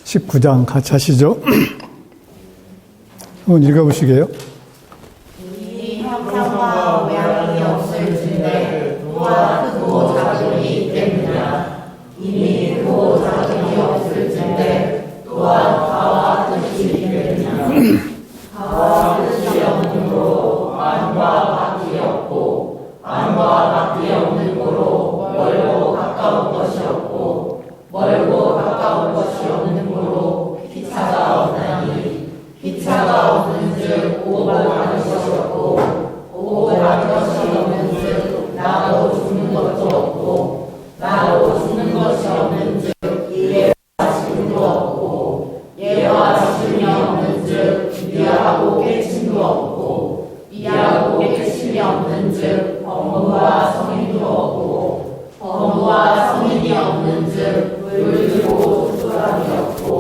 (19장) 같이 하시죠. 한번 읽어보시게요. 이미 형상과 모양이 없을진데 또한 크고 작음이 있겠느냐. 이미 크고 작음이 없을진데 또한 가와 뜻이 있겠느냐. 가와 뜻이 없는 고로 안과 밖이 없고 안과 밖이 없는 고로 멀고 가까운 것이 없고 멀고 가까운 것이 없는 고로 기차가 없나니 기차가 없는즉 오고 가는 것이 없고 오고 가는 것이 없는즉 나도 죽는 것도 없고 나도 죽는 것이 없는즉 이해와 지금도 없고 예와 지금이 없는즉 이하고 깨침도 없고 이하고 깨침이 없는즉 범부와 성인도 없고 범부와 성인이 없는즉 물들고 조소람이 없고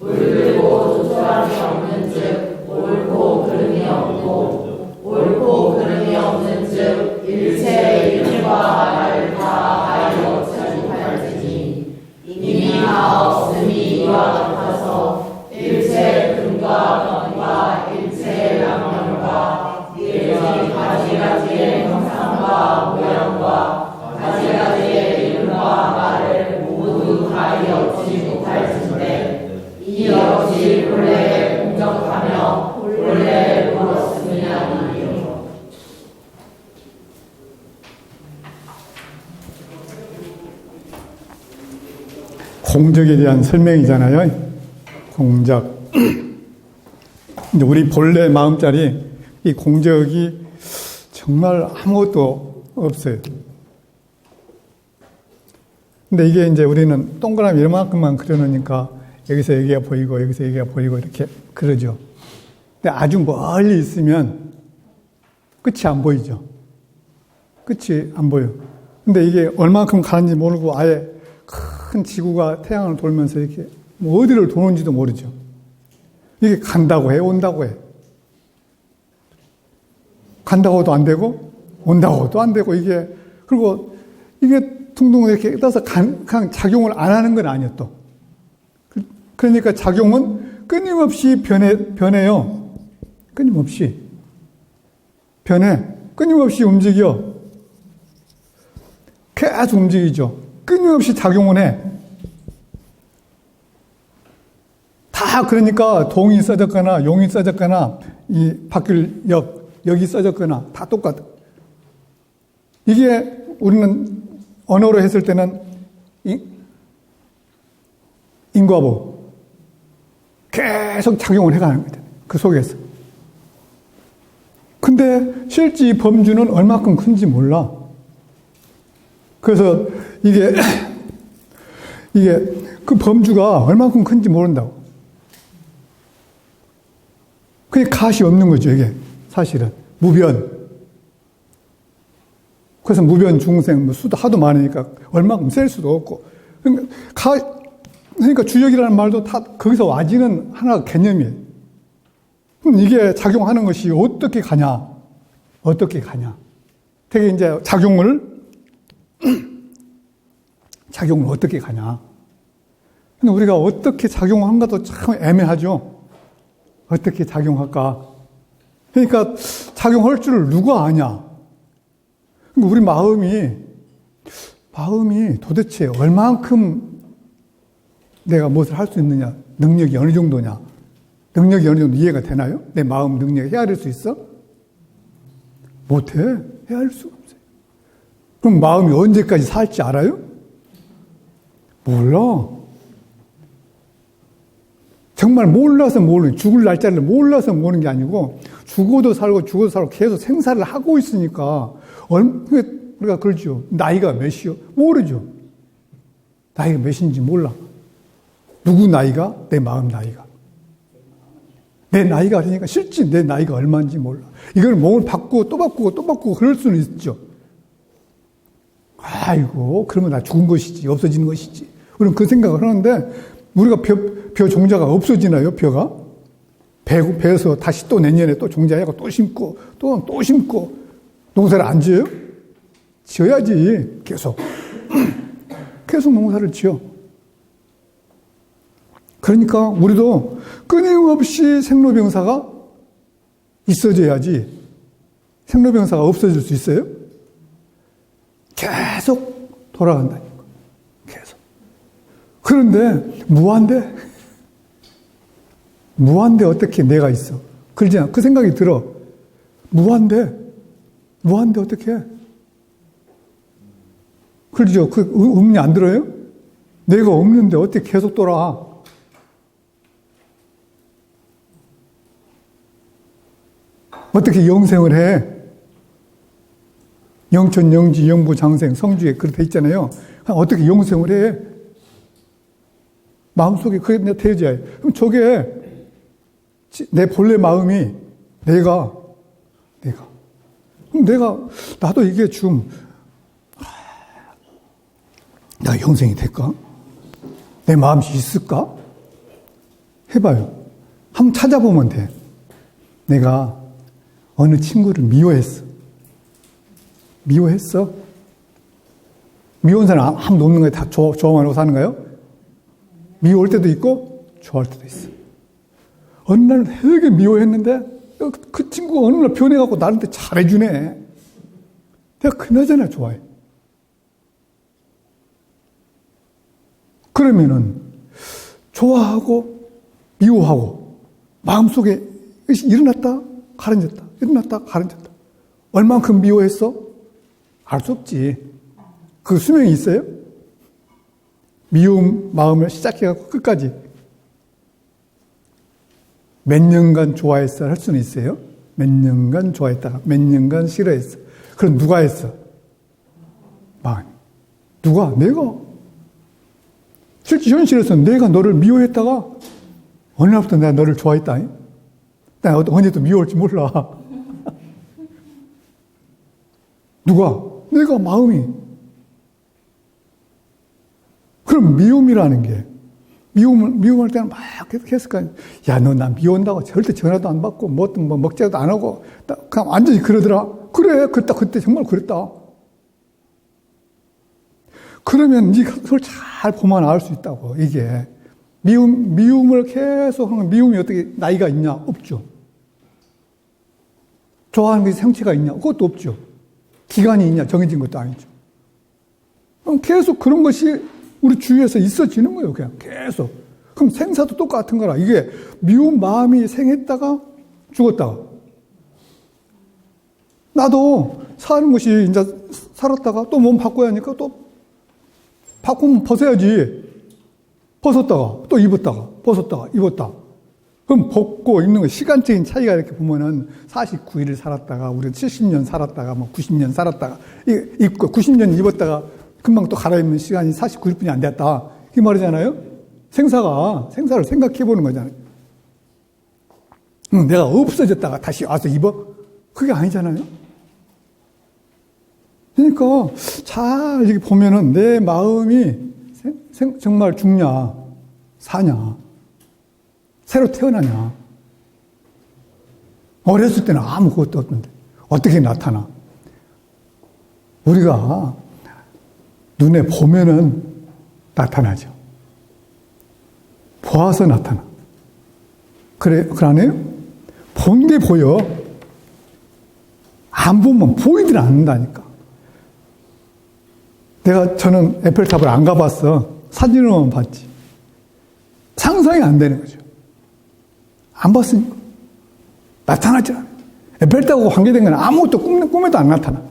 물들고 조소람이 없는즉 옳고 그름이 없고 옳고 그름이 없는즉 일체의 이름과 말을 다 하여 자주할지니 이미 다 없음이 이와 같아서 일체의 금과 금과 일체의 양면과 일체의 가지가지의 형상과 모양과 가지가지의 이름과 말을 모두 가리없지 못할진데 이 역시 본래에 공적하며 본래에 물었음이 아니요. 공적에 대한 설명이잖아요. 공적. 우리 본래 마음자리 이 공적이 정말 아무것도 없어요. 근데 이게 이제 우리는 동그라미 이만큼만 그려놓으니까 여기서 여기가 보이고 여기서 여기가 보이고 이렇게 그러죠. 근데 아주 멀리 있으면 끝이 안 보이죠. 끝이 안 보여. 근데 이게 얼마큼 가는지 모르고 아예 큰 지구가 태양을 돌면서 이렇게 뭐 어디를 도는지도 모르죠. 이게 간다고 해, 온다고 해. 간다고도 안 되고 온다고도 안 되고 이게 그리고 이게 둥둥 이렇게 떠서 그냥 작용을 안 하는 건 아니에요, 또. 그러니까 작용은 끊임없이 변해요. 끊임없이. 변해. 끊임없이 움직여. 계속 움직이죠. 끊임없이 작용을 해. 다 그러니까 동이 써졌거나 용이 써졌거나 이 바뀔 역이 써졌거나 다 똑같아. 이게 우리는 언어로 했을 때는 인과보. 계속 작용을 해가는 거죠. 그 속에서. 근데 실제 이 범주는 얼마큼 큰지 몰라. 그래서 이게 그 범주가 얼마큼 큰지 모른다고. 그게 갓이 없는 거죠, 이게. 사실은. 무변. 그래서 무변 중생, 수도 하도 많으니까 얼마큼 셀 수도 없고. 그러니까 주역이라는 말도 다 거기서 와지는 하나가 개념이에요. 그럼 이게 작용하는 것이 어떻게 가냐? 어떻게 가냐? 되게 이제 작용을 어떻게 가냐? 근데 우리가 어떻게 작용하는가도 참 애매하죠? 어떻게 작용할까? 그러니까 작용할 줄을 누가 아냐? 우리 마음이 도대체 얼만큼 내가 무엇을 할 수 있느냐? 능력이 어느 정도냐? 능력이 어느 정도 이해가 되나요? 내 마음 능력이 헤아릴 수 있어? 못해. 헤아릴 수가 없어요. 그럼 마음이 언제까지 살지 알아요? 몰라. 정말 몰라서 모르는, 죽을 날짜를 몰라서 모르는 게 아니고 죽어도 살고 계속 생사를 하고 있으니까 우리가 그러죠. 나이가 몇이요? 모르죠. 나이가 몇인지 몰라. 누구 나이가? 내 마음 나이가. 내 나이가 그러니까 실제 내 나이가 얼마인지 몰라. 이걸 몸을 바꾸고 또 바꾸고 또 바꾸고 그럴 수는 있죠. 아이고 그러면 나 죽은 것이지 없어지는 것이지. 우리는 그 생각을 하는데 우리가 벼 종자가 없어지나요? 벼가? 배에서 다시 또 내년에 또 종자해고 또 심고, 또 심고, 농사를 안 지어요? 지어야지, 계속. 계속 농사를 지어. 그러니까 우리도 끊임없이 생로병사가 있어져야지 생로병사가 없어질 수 있어요? 계속 돌아간다니까. 계속. 그런데 무한대? 무한대 어떻게 내가 있어? 그러지 않아? 그 생각이 들어. 무한대? 무한대 어떻게 해? 그러죠? 그 의문이 안 들어요? 내가 없는데 어떻게 계속 돌아? 어떻게 영생을 해? 영천, 영지, 영부, 장생, 성주에 그렇게 돼 있잖아요. 어떻게 영생을 해? 마음속에 그게 되어져야 해. 그럼 저게 내 본래 마음이 내가 그럼 나도 이게 좀 나 영생이 될까? 내 마음이 있을까? 해봐요. 한번 찾아보면 돼. 내가 어느 친구를 미워했어. 미워한 사람 아무도 없는 거야? 다 좋아만 하고 사는 거예요? 미워할 때도 있고 좋아할 때도 있어. 어느 날 되게 미워했는데 그 친구가 어느 날 변해갖고 나한테 잘해주네. 내가 그나저나 좋아해. 그러면은 좋아하고 미워하고 마음속에 일어났다 가라앉았다 일어났다 가라앉았다. 얼만큼 미워했어? 알 수 없지. 그 수명이 있어요? 미움 마음을 시작해갖고 끝까지 몇 년간 좋아했어 할 수는 있어요? 몇 년간 좋아했다가 몇 년간 싫어했어. 그럼 누가 했어? 마음이. 누가? 내가. 실제 현실에서 내가 너를 미워했다가 어느 날부터 내가 너를 좋아했다. 나 언제도 미워할지 몰라. 누가? 내가 마음이. 그럼 미움이라는 게 미움할 때는 막 계속 했을 거 아니야. 야, 너 나 미워한다고 절대 전화도 안 받고 뭐 먹자도 안 하고 그냥 완전히 그러더라. 그래, 그랬다. 그때 정말 그랬다. 그러면 그걸 잘 보면 알 수 있다고. 이게 미움을 계속 하는 미움이 어떻게 나이가 있냐? 없죠. 좋아하는 게 생체가 있냐? 그것도 없죠. 기간이 있냐? 정해진 것도 아니죠. 그럼 계속 그런 것이 우리 주위에서 있어지는 거예요. 그냥 계속. 그럼 생사도 똑같은 거라. 이게 미운 마음이 생했다가 죽었다가. 나도 사는 것이 이제 살았다가 또 몸 바꿔야 하니까 또 바꾸면 벗어야지. 벗었다가 또 입었다가 벗었다가 입었다. 그럼 벗고 입는 거 시간적인 차이가 이렇게 보면은 49일을 살았다가 우리는 70년 살았다가 뭐 90년 살았다가 입고 90년 입었다가 금방 또 갈아입는 시간이 49일뿐이 안 됐다. 이 말이잖아요. 생사를 생각해 보는 거잖아요. 내가 없어졌다가 다시 와서 입어? 그게 아니잖아요. 그러니까 잘 이렇게 보면은 내 마음이 정말 죽냐, 사냐, 새로 태어나냐. 어렸을 때는 아무것도 없는데 어떻게 나타나? 우리가 눈에 보면은 나타나죠. 보아서 나타나. 그러네요? 본 게 보여. 안 보면 보이질 않는다니까. 저는 에펠탑을 안 가봤어. 사진으로만 봤지. 상상이 안 되는 거죠. 안 봤으니까. 나타나지 않아. 에펠탑하고 관계된 건 아무것도 꿈에도 안 나타나.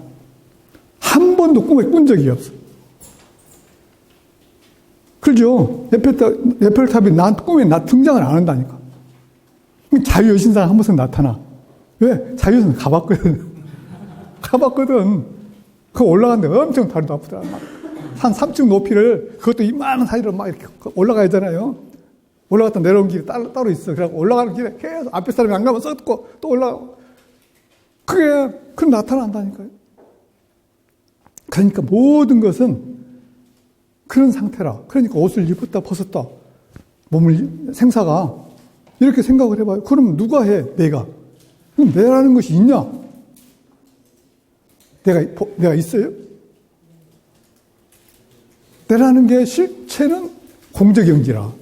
한 번도 꿈에 꾼 적이 없어. 그죠? 에펠탑이 꿈에 등장을 안 한다니까. 자유여신상 한 번씩 나타나. 왜? 자유여신상 가봤거든. 그거 올라가는데 엄청 다리도 아프더라. 한 3층 높이를, 그것도 이만한 사이로 막 이렇게 올라가야 하잖아요. 올라갔다 내려온 길이 따로 있어. 그래서 올라가는 길에 계속 앞에 사람이 안 가면 썩고 또 올라가고. 그게 나타난다니까요. 그러니까 모든 것은 그런 상태라. 그러니까 옷을 입었다 벗었다. 생사가 이렇게 생각을 해봐요. 그럼 누가 해? 내가. 그럼 내라는 것이 있냐? 내가 있어요? 내라는 게 실체는 공적영지라.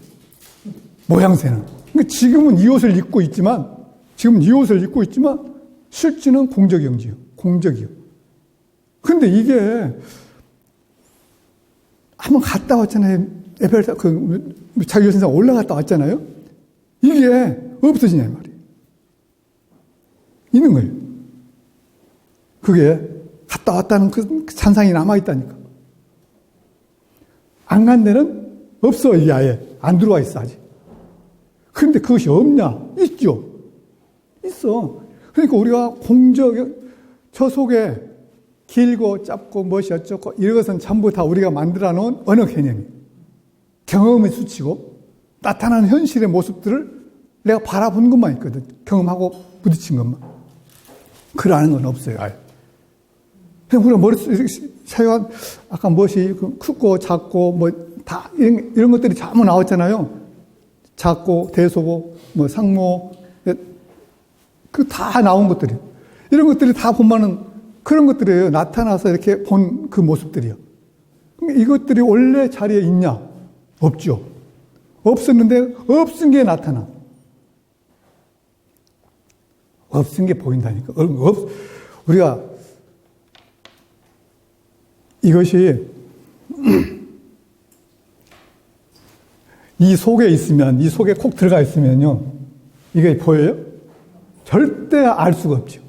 모양새는. 그러니까 지금은 이 옷을 입고 있지만, 실제는 공적영지요. 공적이요. 근데 이게, 한번 갔다 왔잖아요. 에펠탑, 자기요신상 올라갔다 왔잖아요. 이게 없어지냐, 이 말이에요. 있는 거예요. 그게 갔다 왔다는 그 잔상이 남아있다니까. 안 간 데는 없어, 이게 아예. 안 들어와 있어, 아직. 그런데 그것이 없냐? 있죠. 있어. 그러니까 우리가 저 속에 길고 짧고 무엇이 어쩌고 이것은 전부 다 우리가 만들어 놓은 언어 개념이 경험의 수치고 나타나는 현실의 모습들을 내가 바라본 것만 있거든. 경험하고 부딪힌 것만. 그러는 건 없어요. 아예. 그냥 우리가 머릿속에 사용한 아까 무엇이 크고 작고 뭐 다 이런 것들이 전부 나왔잖아요. 작고 대소고 뭐 상모 그 다 나온 것들이요. 이런 것들이 다 보면은 그런 것들이에요. 나타나서 이렇게 본 그 모습들이요. 이것들이 원래 자리에 있냐? 없죠. 없었는데 없은 게 나타나. 없은 게 보인다니까. 우리가 이것이 이 속에 있으면, 이 속에 콕 들어가 있으면요. 이게 보여요? 절대 알 수가 없죠.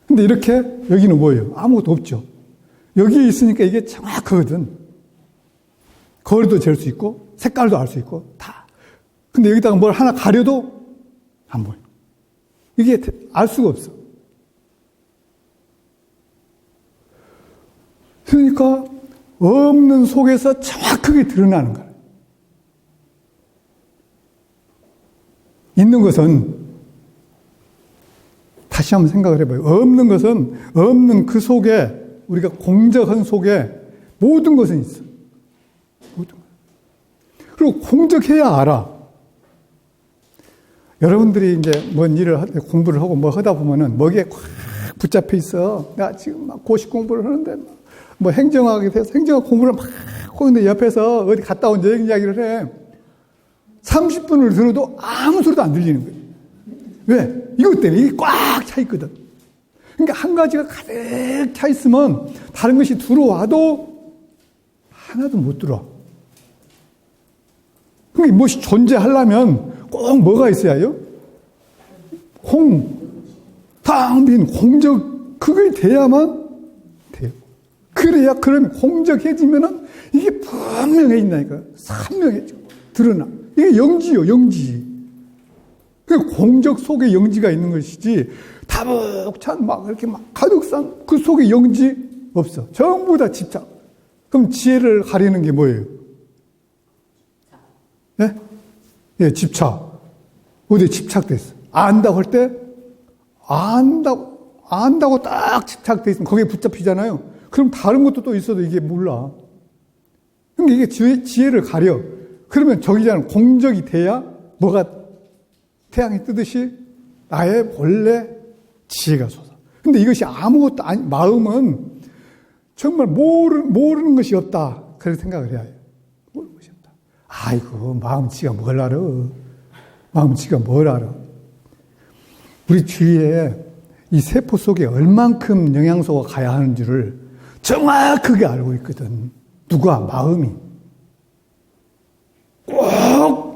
근데 이렇게 여기는 뭐예요? 아무것도 없죠. 여기에 있으니까 이게 정확하거든. 거리도 잴 수 있고, 색깔도 알 수 있고, 다. 근데 여기다가 뭘 하나 가려도 안 보여. 이게 알 수가 없어. 그러니까 없는 속에서 정확하게 드러나는 거예요. 있는 것은 다시 한번 생각을 해봐요. 없는 것은 없는 그 속에 우리가 공적한 속에 모든 것은 있어. 모든 것. 그리고 공적해야 알아. 여러분들이 이제 뭔 일을 공부를 하고 뭐 하다 보면은 뭐기에 꽉 붙잡혀 있어. 나 지금 막 고시 공부를 하는데 뭐 행정학에 대해서 행정학 공부를 막 하는데 옆에서 어디 갔다 온 여행 이야기를 해. 30분을 들어도 아무 소리도 안 들리는 거예요. 왜? 이것 때문에 이게 꽉 차 있거든. 그러니까 한 가지가 가득 차 있으면 다른 것이 들어와도 하나도 못 들어와. 그러니까 무엇이 존재하려면 꼭 뭐가 있어야 해요? 텅 빈 공적, 그게 돼야만 돼요. 그래야, 그러면 공적해지면은 이게 분명해진다니까요. 선명해져. 드러나. 이게 영지요, 영지. 공적 속에 영지가 있는 것이지, 다복찬 막 이렇게 막 가득 싼 그 속에 영지 없어. 전부 다 집착. 그럼 지혜를 가리는 게 뭐예요? 예? 예, 집착. 어디에 집착됐어. 안다고 할 때, 안다고 딱 집착돼 있으면 거기에 붙잡히잖아요. 그럼 다른 것도 또 있어도 이게 몰라. 그러니까 이게 지혜를 가려. 그러면 저기잖아. 공적이 돼야 뭐가 태양이 뜨듯이 나의 본래 지혜가 솟아. 근데 이것이 아무것도 아니, 마음은 정말 모르는 것이 없다. 그렇게 생각을 해야 해요. 모르는 것이 없다. 아이고, 마음치가 뭘 알아. 마음치가 뭘 알아. 우리 주위에 이 세포 속에 얼만큼 영양소가 가야 하는지를 정확하게 알고 있거든. 누가? 마음이. 꼭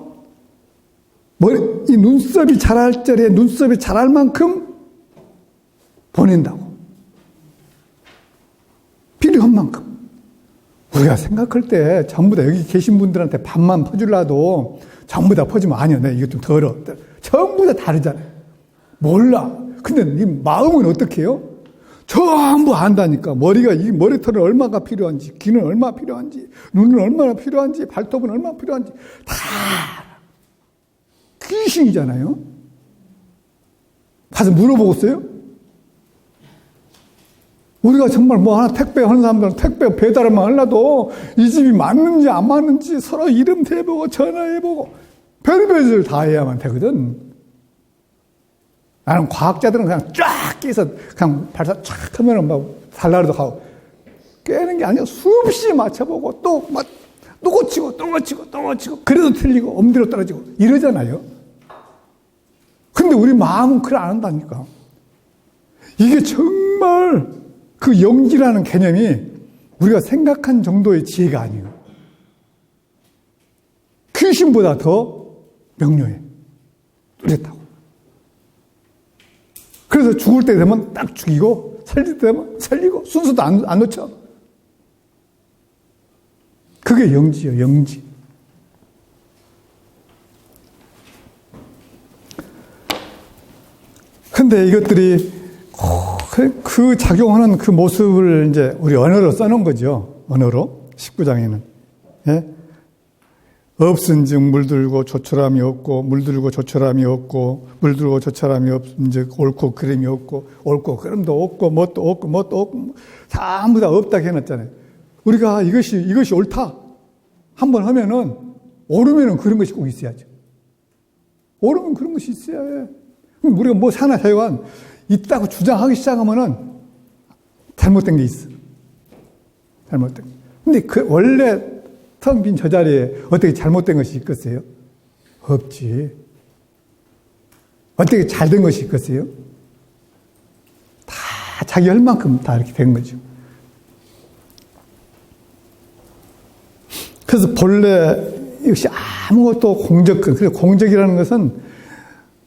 이 눈썹이 자랄 절에 눈썹이 자랄 만큼 보낸다고. 필요한 만큼. 우리가 생각할 때 전부 다 여기 계신 분들한테 밥만 퍼주려도 전부 다 퍼주면 아니야. 내가 이거 좀 덜어. 전부 다 다르잖아요. 몰라. 근데 이 마음은 어떻게 해요? 전부 안다니까. 이 머리털은 얼마가 필요한지, 귀는 얼마나 필요한지, 눈은 얼마나 필요한지, 발톱은 얼마나 필요한지 다 귀신이잖아요. 가서 물어보겠어요? 우리가 정말 뭐 하나 택배 하는 사람들은 택배 배달만 하려도 이 집이 맞는지 안 맞는지 서로 이름 대보고 전화해보고 별의별 짓을 다 해야만 되거든. 나는 과학자들은 그냥 쫙 깨서 그냥 발사 쫙 하면은 막 달나라도 가고 깨는 게 아니라 수없이 맞춰보고 또 고치고 또 고치고 또 고치고 그래도 틀리고 엄대로 떨어지고 이러잖아요. 근데 우리 마음은 그걸 안 한다니까. 이게 정말 그 영지라는 개념이 우리가 생각한 정도의 지혜가 아니에요. 귀신보다 더 명료해. 뚜렷하고. 그래서 죽을 때 되면 딱 죽이고 살릴 때 되면 살리고 순서도 안 놓쳐. 그게 영지예요. 영지. 근데 이것들이 그 작용하는 그 모습을 이제 우리 언어로 써놓은 거죠. 언어로. 19장에는. 예? 없은즉 물들고 조촐함이 없고 물들고 조촐함이 없고 물들고 조촐함이 없은즉 옳고 그름이 없고 옳고 그름도 없고 뭣도 없고 뭣도 없고 전부 다 없다 해놨잖아요. 우리가 이것이 옳다 한번 하면은 옳으면은 그런 것이 꼭 있어야죠. 옳으면 그런 것이 있어야 해. 우리가 뭐 하나 하여간 있다고 주장하기 시작하면은 잘못된 게 있어. 잘못된 게. 근데 그 원래 텅 빈 저 자리에 어떻게 잘못된 것이 있겠어요? 없지. 어떻게 잘된 것이 있겠어요? 다 자기 할 만큼 다 이렇게 된 거죠. 그래서 본래 역시 아무것도 그래서 공적이라는 것은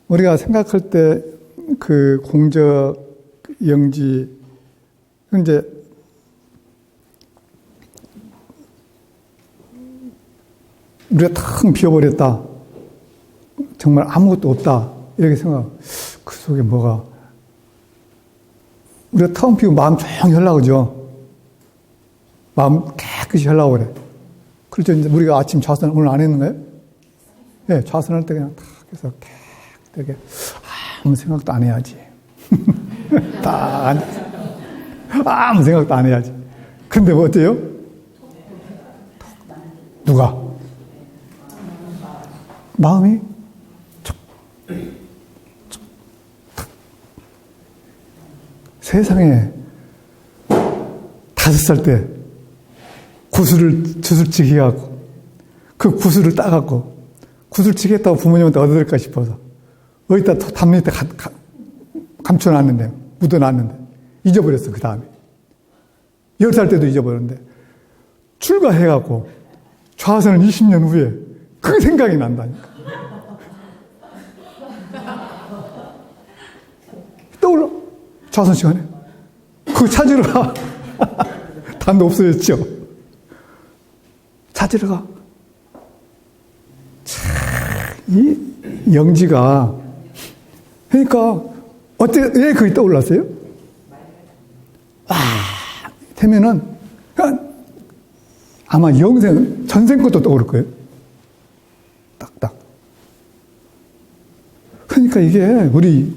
우리가 생각할 때 그 공적, 영지, 이제 우리가 텅 비워버렸다. 정말 아무것도 없다. 이렇게 생각. 그 속에 뭐가. 우리가 텅 비우고 마음 조용히 하려고 그러죠. 마음 깨끗이 하려고 그래. 그렇죠. 이제 우리가 아침 좌선 오늘 안 했는가요? 예, 네, 좌선할 때 그냥 탁 해서 깨끗하게 아무 생각도 안 해야지. 딱 앉아서. 아무 생각도 안 해야지. 근데 뭐 어때요? 누가? 마음이 세상에 5살 때 구슬을 주술치기 해갖고 그 구슬을 따갖고 구슬치기 했다고 부모님한테 얻어들까 싶어서 어디다 담 밑에 감춰놨는데 묻어놨는데 잊어버렸어. 그 다음에 10살 때도 잊어버렸는데 출가해갖고 좌선을 20년 후에 그 생각이 난다니까. 떠올라. 좌선 시간에. 그거 찾으러 가. 담도 없어졌죠. 찾으러 가. 참, 이 영지가. 그러니까, 왜 그게 떠올랐어요? 되면은, 아마 전생 것도 떠오를 거예요. 딱딱. 그러니까 이게 우리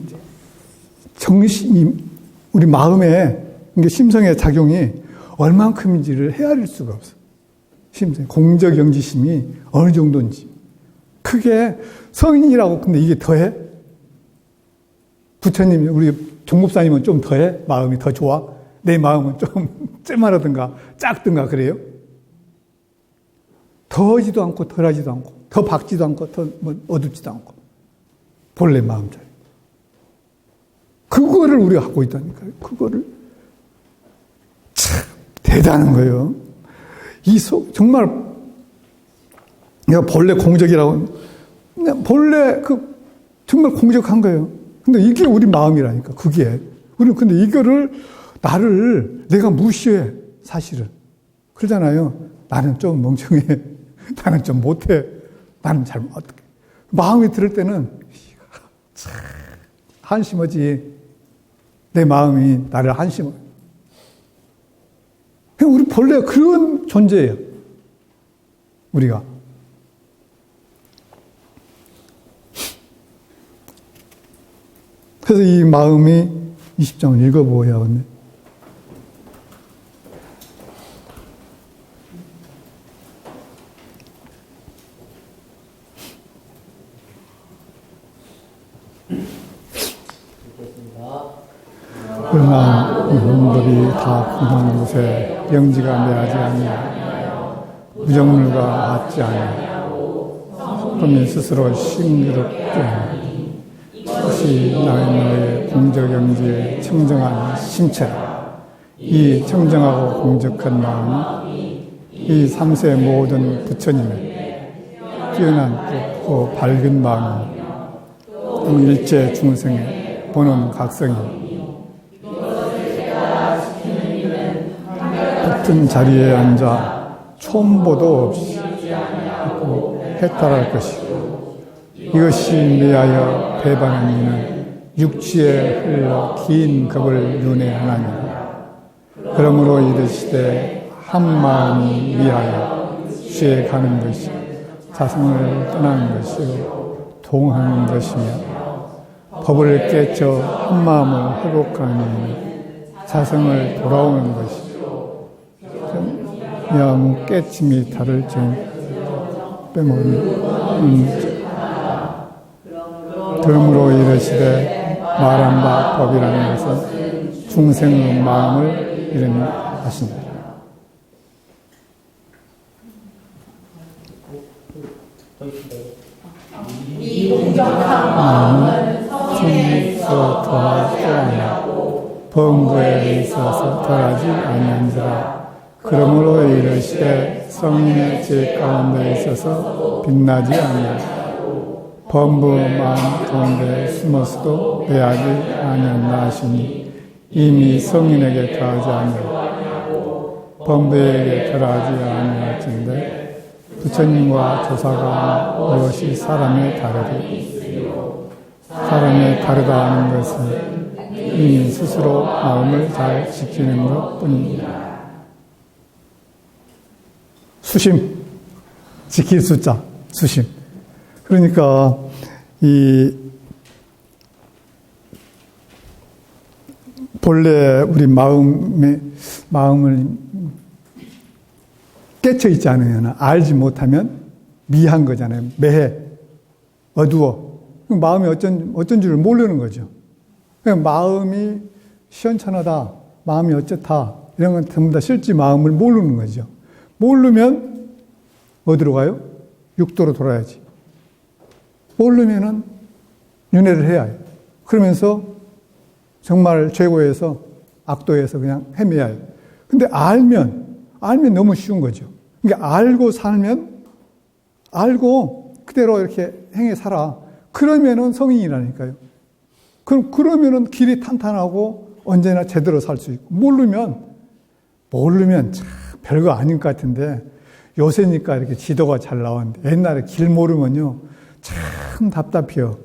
정신이, 우리 마음에, 이게 심성의 작용이 얼만큼인지를 헤아릴 수가 없어. 심성, 공적 영지심이 어느 정도인지. 그게 성인이라고, 근데 이게 더해? 부처님이, 우리 종법사님은 좀 더해? 마음이 더 좋아? 내 마음은 좀 째마르든가 작든가 그래요? 더하지도 않고 덜하지도 않고 더 밝지도 않고 더 어둡지도 않고 본래 마음자리. 그거를 우리가 갖고 있다니까요. 그거를 참 대단한 거예요. 정말 내가 본래 공적이라고 본래 정말 공적한 거예요. 근데 이게 우리 마음이라니까. 그게 우리는 근데 이거를 내가 무시해 사실은 그러잖아요. 나는 좀 멍청해. 나는 좀 못해. 나는 잘 어떻게. 마음이 들을 때는 참 한심하지. 내 마음이 나를 한심해. 그냥 우리 본래 그런 존재예요. 우리가. 그래서 이 마음이 20장을 읽어보아야겠네. 그러나 문법이 다 공한 곳에 영지가 매하지 아니하며 무정물과 같지 아니하고 성품이 스스로 신기롭게 하니 이것이 너의 공적 영지의 청정한 신체라. 이 청정하고 공적한 마음이 이 삼세 모든 부처님의 뛰어난 고 밝은 마음이며 일체 중생의 보는 각성이 같은 자리에 앉아 촌보도 없이 해탈할 것이고 이것이 미하여 배반한 이는 육지에 흘러 긴 겁을 윤회하나니라. 그러므로 이르시되 한 마음이 미하여 주에 가는 것이 자성을 떠나는 것이요 동하는 것이며 법을 깨쳐 한 마음을 회복하는 이는 자성을 돌아오는 것이요 영 깨침이 다를 점 빼먹는 그러므로 이르시되 말한 바 법이라는 것은 중생의 마음을 이르는 하신다. 이 공정한 마음은 성인에 있어 더하지 아니하고 범거에 있어서 더하지 아니한지라. 그러므로 이르시되 성인의 제 가운데 있어서 빛나지 아니하고 범부 마음 가운데 숨어서도 배하지 아니한다 하시니 이미 성인에게 더하지 아니하고 범부에게 더하지 아니할진데 부처님과 조사가 무엇이 사람의 다르리. 사람의 다르다 하는 것은 이미 스스로 마음을 잘 지키는 것 뿐입니다. 수심, 지킬 숫자, 수심. 그러니까 본래 우리 마음을 깨쳐 있지 않으면, 알지 못하면 미한 거잖아요. 매해, 어두워. 마음이 어쩐 줄을 모르는 거죠. 마음이 시원찮하다, 마음이 어쩌다, 이런 건 전부 다 실제 마음을 모르는 거죠. 모르면 어디로 가요? 육도로 돌아야지. 모르면은 윤회를 해야 해요. 그러면서 정말 최고에서 악도에서 그냥 헤매야 해요. 근데 알면 너무 쉬운 거죠. 그러니까 알고 살면 알고 그대로 이렇게 행해 살아. 그러면은 성인이라니까요. 그러면은 길이 탄탄하고 언제나 제대로 살 수 있고. 모르면 참 별거 아닌 것 같은데 요새니까 이렇게 지도가 잘 나왔는데 옛날에 길 모르면요 참 답답해요.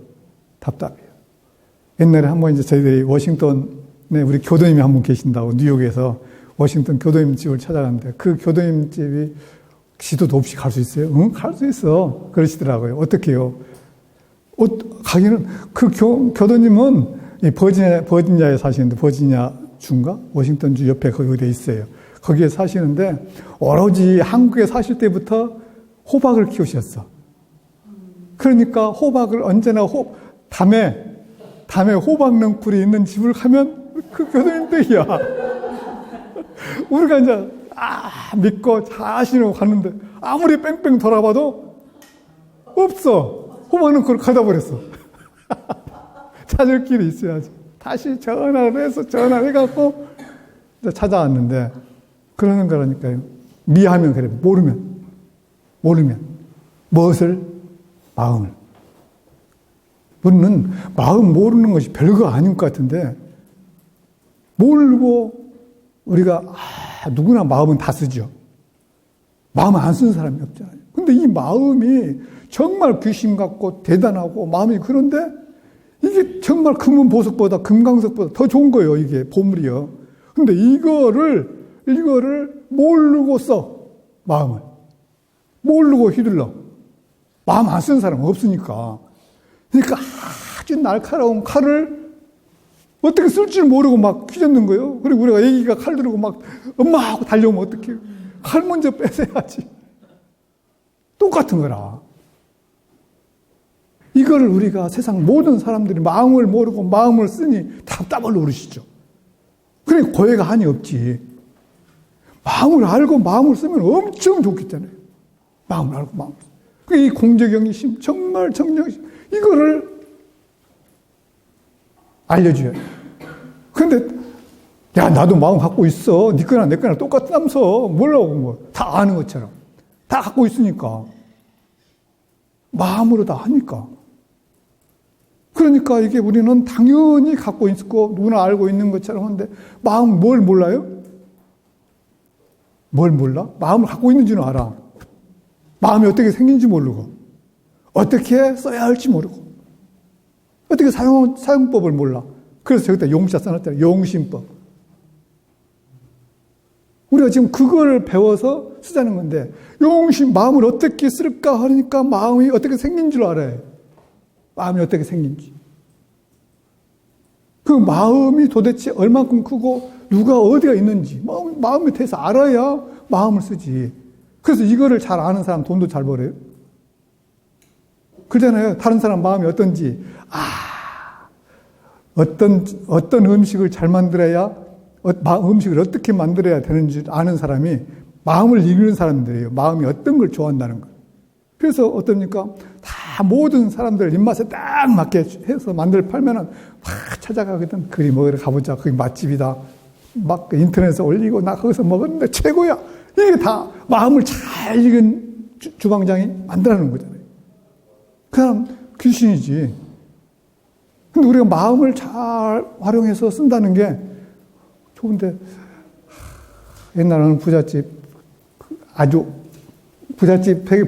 옛날에 한번 이제 저희들이 워싱턴에 우리 교도님이 한 분 계신다고 뉴욕에서 워싱턴 교도님 집을 찾아갔는데 그 교도님 집이 지도도 없이 갈 수 있어요? 응, 갈 수 있어. 그러시더라고요. 어떻게요? 가기는 그 교도님은 이 버지니아에 사시는데 버지니아 주인가? 워싱턴 주 옆에 거기 어디에 있어요. 거기에 사시는데 오로지 한국에 사실 때부터 호박을 키우셨어. 그러니까 호박을 언제나 담에 호박 넝쿨이 있는 집을 가면 그 교수님 댁이야. 우리가 이제 믿고 자신으로 갔는데 아무리 뺑뺑 돌아봐도 없어. 호박 넝쿨을 가다 버렸어. 찾을 길이 있어야지. 다시 전화를 해갖고 찾아왔는데 그러는 거라니까요. 미하면 그래. 모르면. 무엇을? 마음을. 우리는 마음 모르는 것이 별거 아닌 것 같은데, 모르고 우리가, 누구나 마음은 다 쓰죠. 마음 안 쓰는 사람이 없잖아요. 근데 이 마음이 정말 귀신 같고 대단하고 마음이 그런데 이게 정말 금은 보석보다 금강석보다 더 좋은 거예요. 이게 보물이요. 근데 이거를 모르고 써. 마음을. 모르고 휘둘러. 마음 안 쓰는 사람은 없으니까. 그러니까 아주 날카로운 칼을 어떻게 쓸 줄 모르고 막 휘젓는 거예요. 그리고 우리가 애기가 칼 들고 막 엄마 하고 달려오면 어떡해요. 칼 먼저 뺏어야지. 똑같은 거라. 이거를 우리가 세상 모든 사람들이 마음을 모르고 마음을 쓰니 답답을 노르시죠. 그러니 고해가 한이 없지. 마음을 알고 마음을 쓰면 엄청 좋겠잖아요. 마음을 알고 마음을 쓰면. 이 공적영리심, 정말 정령심, 이거를 알려줘야 돼. 근데, 야, 나도 마음 갖고 있어. 네 거나 내 거나 똑같다면서. 뭐라고, 뭐. 다 아는 것처럼. 다 갖고 있으니까. 마음으로 다 하니까. 그러니까 이게 우리는 당연히 갖고 있고 누구나 알고 있는 것처럼 하는데 마음 뭘 몰라요? 뭘 몰라? 마음을 갖고 있는지는 알아. 마음이 어떻게 생긴지 모르고 어떻게 써야 할지 모르고 어떻게 사용법을 몰라. 그래서 저기다 용자 써놨잖아요. 용심법. 우리가 지금 그걸 배워서 쓰자는 건데 용심, 마음을 어떻게 쓸까 하니까 마음이 어떻게 생긴 줄 알아요. 마음이 어떻게 생긴지. 그 마음이 도대체 얼만큼 크고 누가 어디가 있는지 마음에 대해서 알아야 마음을 쓰지. 그래서 이거를 잘 아는 사람 돈도 잘 벌어요. 그러잖아요. 다른 사람 마음이 어떤지. 어떤 음식을 잘 만들어야, 음식을 어떻게 만들어야 되는지 아는 사람이 마음을 읽는 사람들이에요. 마음이 어떤 걸 좋아한다는 거. 그래서 어떻습니까? 다 모든 사람들 입맛에 딱 맞게 해서 팔면은 막 찾아가거든. 그리 먹으러 가보자. 거기 맛집이다. 막 인터넷에 올리고 나 거기서 먹었는데 최고야. 이게 다 마음을 잘 읽은 주방장이 만들어놓은 거잖아요. 그 사람 귀신이지. 근데 우리가 마음을 잘 활용해서 쓴다는 게 좋은데, 옛날에는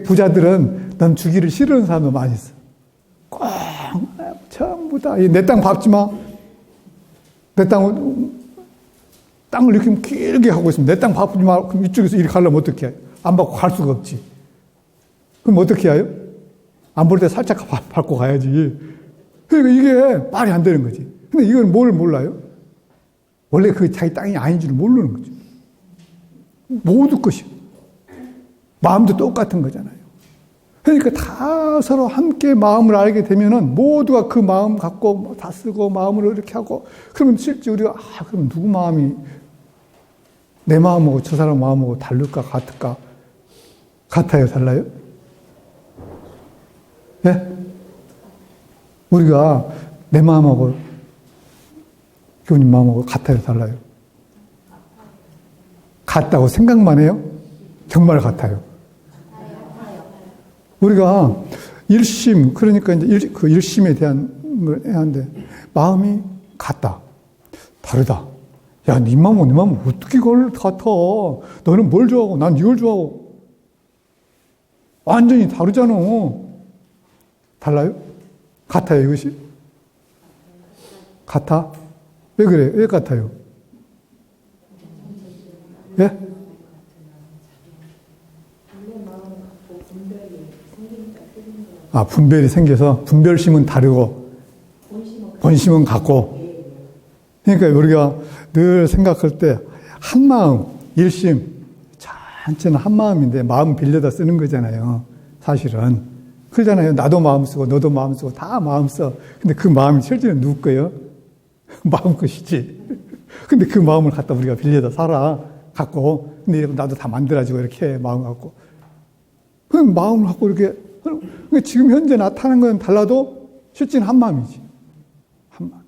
부자들은 넌 주기를 싫어하는 사람도 많이 있어. 꼭, 전부 다, 내 땅 밟지 마. 내 땅을 이렇게 길게 하고 있으면 내 땅 밟지 마. 그럼 이쪽에서 이렇게 하려면 어떻게 해? 안 밟고 갈 수가 없지. 그럼 어떻게 해요? 안 볼 때 살짝 밟고 가야지. 그러니까 이게 말이 안 되는 거지. 근데 이건 뭘 몰라요? 원래 그 자기 땅이 아닌 줄 모르는 거죠. 모두 것이. 마음도 똑같은 거잖아요. 그러니까 다 서로 함께 마음을 알게 되면은 모두가 그 마음 갖고 다 쓰고 마음으로 이렇게 하고 그러면 실제 우리가 그럼 누구 마음이 내 마음하고 저 사람 마음하고 다를까 같을까? 같아요, 달라요? 예? 네? 우리가 내 마음하고 교우님 마음하고 같아요, 달라요? 같다고 생각만 해요? 정말 같아요. 우리가 일심, 그러니까 이제 그 일심에 대한 걸 해야 하는데, 마음이 같다. 다르다. 야, 네 마음은 내 마음은 어떻게 그걸 같아? 너는 뭘 좋아하고, 난 이걸 좋아하고. 완전히 다르잖아. 달라요? 같아요, 이것이? 같아? 왜 그래요? 왜 같아요? 예? 분별이 생겨서 분별심은 다르고 본심은 같고. 그러니까 우리가 늘 생각할 때 한 마음, 일심, 전체는 한 마음인데 마음 빌려다 쓰는 거잖아요. 사실은. 그러잖아요. 나도 마음 쓰고 너도 마음 쓰고 다 마음 써. 근데 그 마음이 실제는 누구 거예요? 마음 것이지. 근데 그 마음을 갖다 우리가 빌려다 살아. 갖고. 근데 나도 다 만들어지고 이렇게 마음 갖고. 그럼 마음을 갖고 이렇게. 그러니까 지금 현재 나타나는 건 달라도 실제는 한 마음이지. 한 마음.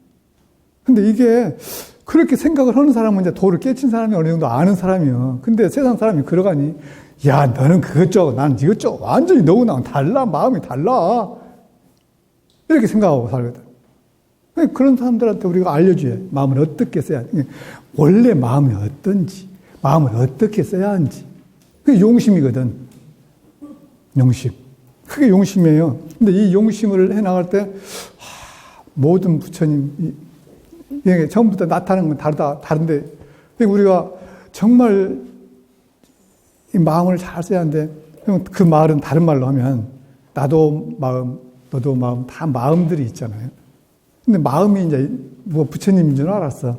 근데 이게 그렇게 생각을 하는 사람은 이제 도를 깨친 사람이 어느 정도 아는 사람이에요. 근데 세상 사람이 그러가니, 야, 너는 그것 난 이것 쪽 완전히 너하고 나랑 달라. 마음이 달라. 이렇게 생각하고 살거든. 그런 사람들한테 우리가 알려줘야 해. 마음을 어떻게 써야 하는지. 원래 마음이 어떤지, 마음을 어떻게 써야 하는지. 그게 용심이거든. 용심. 그게 용심이에요. 근데 이 용심을 해나갈 때, 모든 부처님, 이게 처음부터 나타나는 건 다른데, 우리가 정말 이 마음을 잘 써야 하는데, 그 말은 다른 말로 하면, 나도 마음, 너도 마음, 다 마음들이 있잖아요. 근데 마음이 이제, 뭐 부처님인 줄 알았어.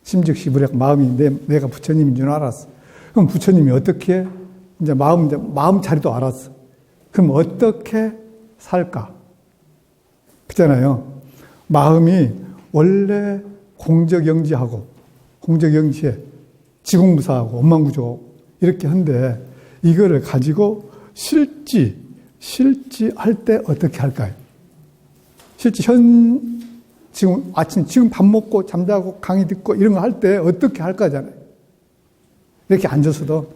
심즉시불약 마음이 내가 부처님인 줄 알았어. 그럼 부처님이 어떻게, 이제 마음 자리도 알았어. 그럼 어떻게 살까? 그잖아요. 마음이 원래 공적영지하고 공적영지에 지공부사하고 원망구조 이렇게 한데 이거를 가지고 실지할 때 어떻게 할까요? 실제 지금 밥 먹고 잠자고 강의 듣고 이런 거 할 때 어떻게 할까잖아요. 이렇게 앉아서도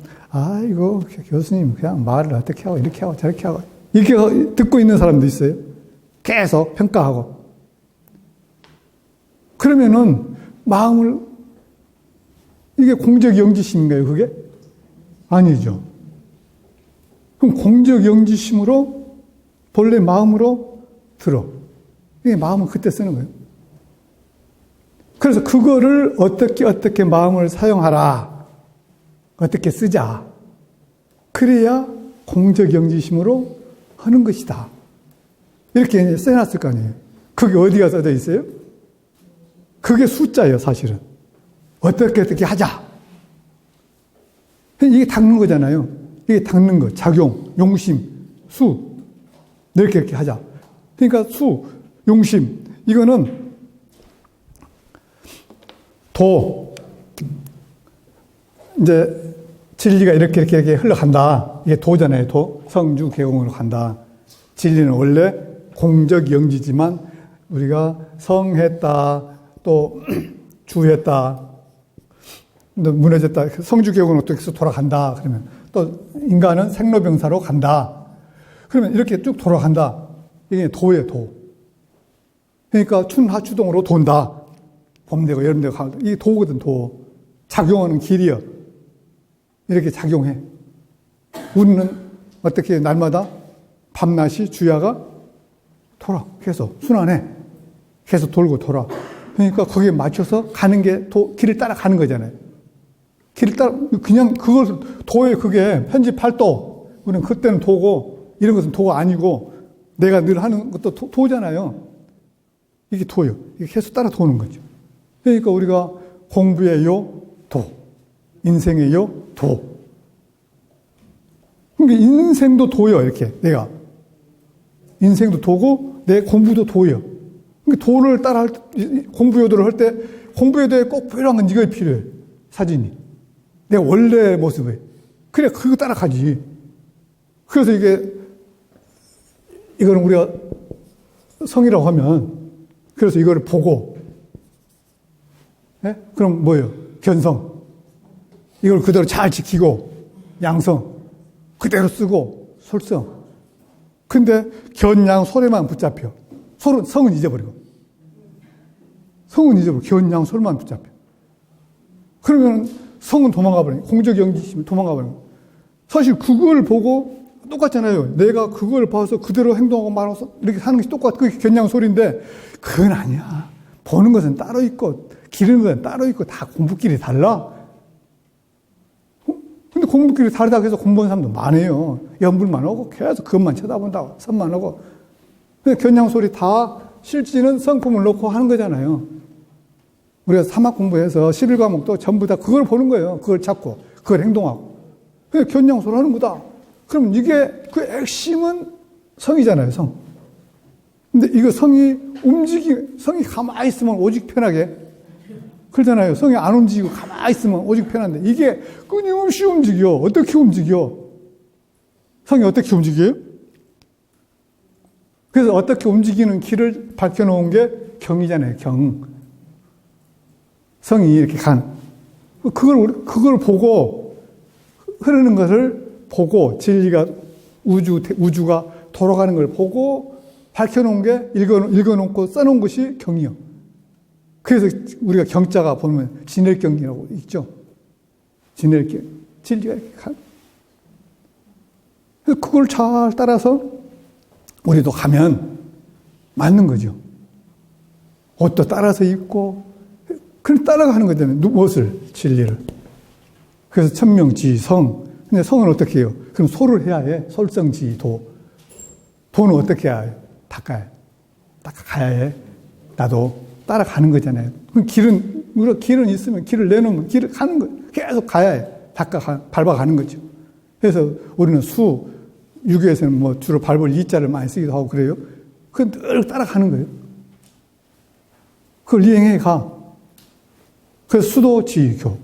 이거 교수님 그냥 말을 어떻게 하고 이렇게 하고 저렇게 하고 이렇게 듣고 있는 사람도 있어요. 계속 평가하고. 그러면은 마음을 이게 공적영지심인가요, 그게? 아니죠. 그럼 공적영지심으로 본래 마음으로 들어. 이게 마음은 그때 쓰는 거예요. 그래서 그거를 어떻게 마음을 사용하라. 어떻게 쓰자. 그래야 공적영지심으로 하는 것이다. 이렇게 써놨을 거 아니에요. 그게 어디가 써져 있어요? 그게 숫자예요, 사실은. 어떻게 하자. 이게 닦는 거잖아요. 이게 닦는 거. 작용, 용심, 수. 이렇게 하자. 그러니까 수, 용심. 이거는 이제 진리가 이렇게 흘러간다. 이게 도잖아요, 도. 성주 계공으로 간다. 진리는 원래 공적영지지만 우리가 성했다, 또 주했다, 무너졌다. 성주계곡은 어떻게 해서 돌아간다. 그러면 또 인간은 생로병사로 간다. 그러면 이렇게 쭉 돌아간다. 이게 도예요, 도. 그러니까 춘하추동으로 돈다. 봄 되고 여름 되고 가을 되고. 이게 도거든, 도. 작용하는 길이요. 이렇게 작용해. 우리는 어떻게 날마다 밤낮이 주야가 돌아. 계속 순환해. 계속 돌고 돌아. 그러니까 거기에 맞춰서 가는 게 길을 따라가는 거잖아요. 길을 따라, 그냥 그걸, 도에 그게 편집할 도. 우리는 그때는 도고, 이런 것은 도가 아니고, 내가 늘 하는 것도 도잖아요. 이게 도요. 이게 계속 따라 도는 거죠. 그러니까 우리가 공부해요, 도. 인생해요, 도. 그러니까 인생도 도요, 이렇게, 내가. 인생도 도고, 내 공부도 도요. 그러니까 도를 따라 공부요도를 할 때, 공부요도에 꼭 필요한 건 이거 필요해요. 사진이. 내 원래 모습에. 그래, 그거 따라가지. 그래서 이거는 우리가 성이라고 하면, 그래서 이거를 보고, 예? 그럼 뭐예요? 견성. 이걸 그대로 잘 지키고, 양성. 그대로 쓰고, 솔성. 근데 견양 소리만 붙잡혀. 성은 잊어버리고. 성은 잊어버리고, 견양 소리만 붙잡혀. 그러면 성은 도망가버리고, 공적영지심이 도망가버리고. 사실 그걸 보고 똑같잖아요. 내가 그걸 봐서 그대로 행동하고 말하고 이렇게 하는 것이 똑같아. 그게 견양 소리인데, 그건 아니야. 보는 것은 따로 있고, 기르는 것은 따로 있고, 다 공부길이 달라. 근데 공부길이 다르다고 해서 공부하는 사람도 많아요. 연불만 하고, 계속 그것만 쳐다본다고, 선만 하고. 견양 소리 다 실지는 성품을 놓고 하는 거잖아요. 우리가 사막 공부해서 11과목도 전부 다 그걸 보는 거예요. 그걸 찾고, 그걸 행동하고. 그게 견양 소리 하는 거다. 그럼 이게 그 핵심은 성이잖아요, 성. 근데 이거 성이 가만히 있으면 오직 편하게. 그러잖아요. 성이 안 움직이고 가만히 있으면 오직 편한데 이게 끊임없이 움직여. 어떻게 움직여? 성이 어떻게 움직여요? 그래서 어떻게 움직이는 길을 밝혀놓은 게 경이잖아요, 경. 성이 이렇게 그걸 보고, 흐르는 것을 보고, 진리가, 우주가 돌아가는 걸 보고, 밝혀놓은 게, 읽어놓고 써놓은 것이 경이요. 그래서 우리가 경자가 보면 진일경이라고 있죠. 진일경. 진리가 이렇게 그걸 잘 따라서 우리도 가면 맞는 거죠. 옷도 따라서 입고, 그걸 따라가는 거잖아요. 무엇을? 진리를. 그래서 천명지성. 근데 성은 어떻게 해요? 그럼 소를 해야 해. 솔성지도. 도는 어떻게 해야 해? 닦아가야 해. 나도 따라가는 거잖아요. 그럼 우리가 길은 있으면 길을 내놓으면 길을 가는 거예요. 계속 가야 해. 밟아가는 거죠. 그래서 우리는 유교에서는 뭐 주로 밟을 이자를 많이 쓰기도 하고 그래요. 그건 늘 따라가는 거예요. 그걸 이행해 가. 그래서 수도지교.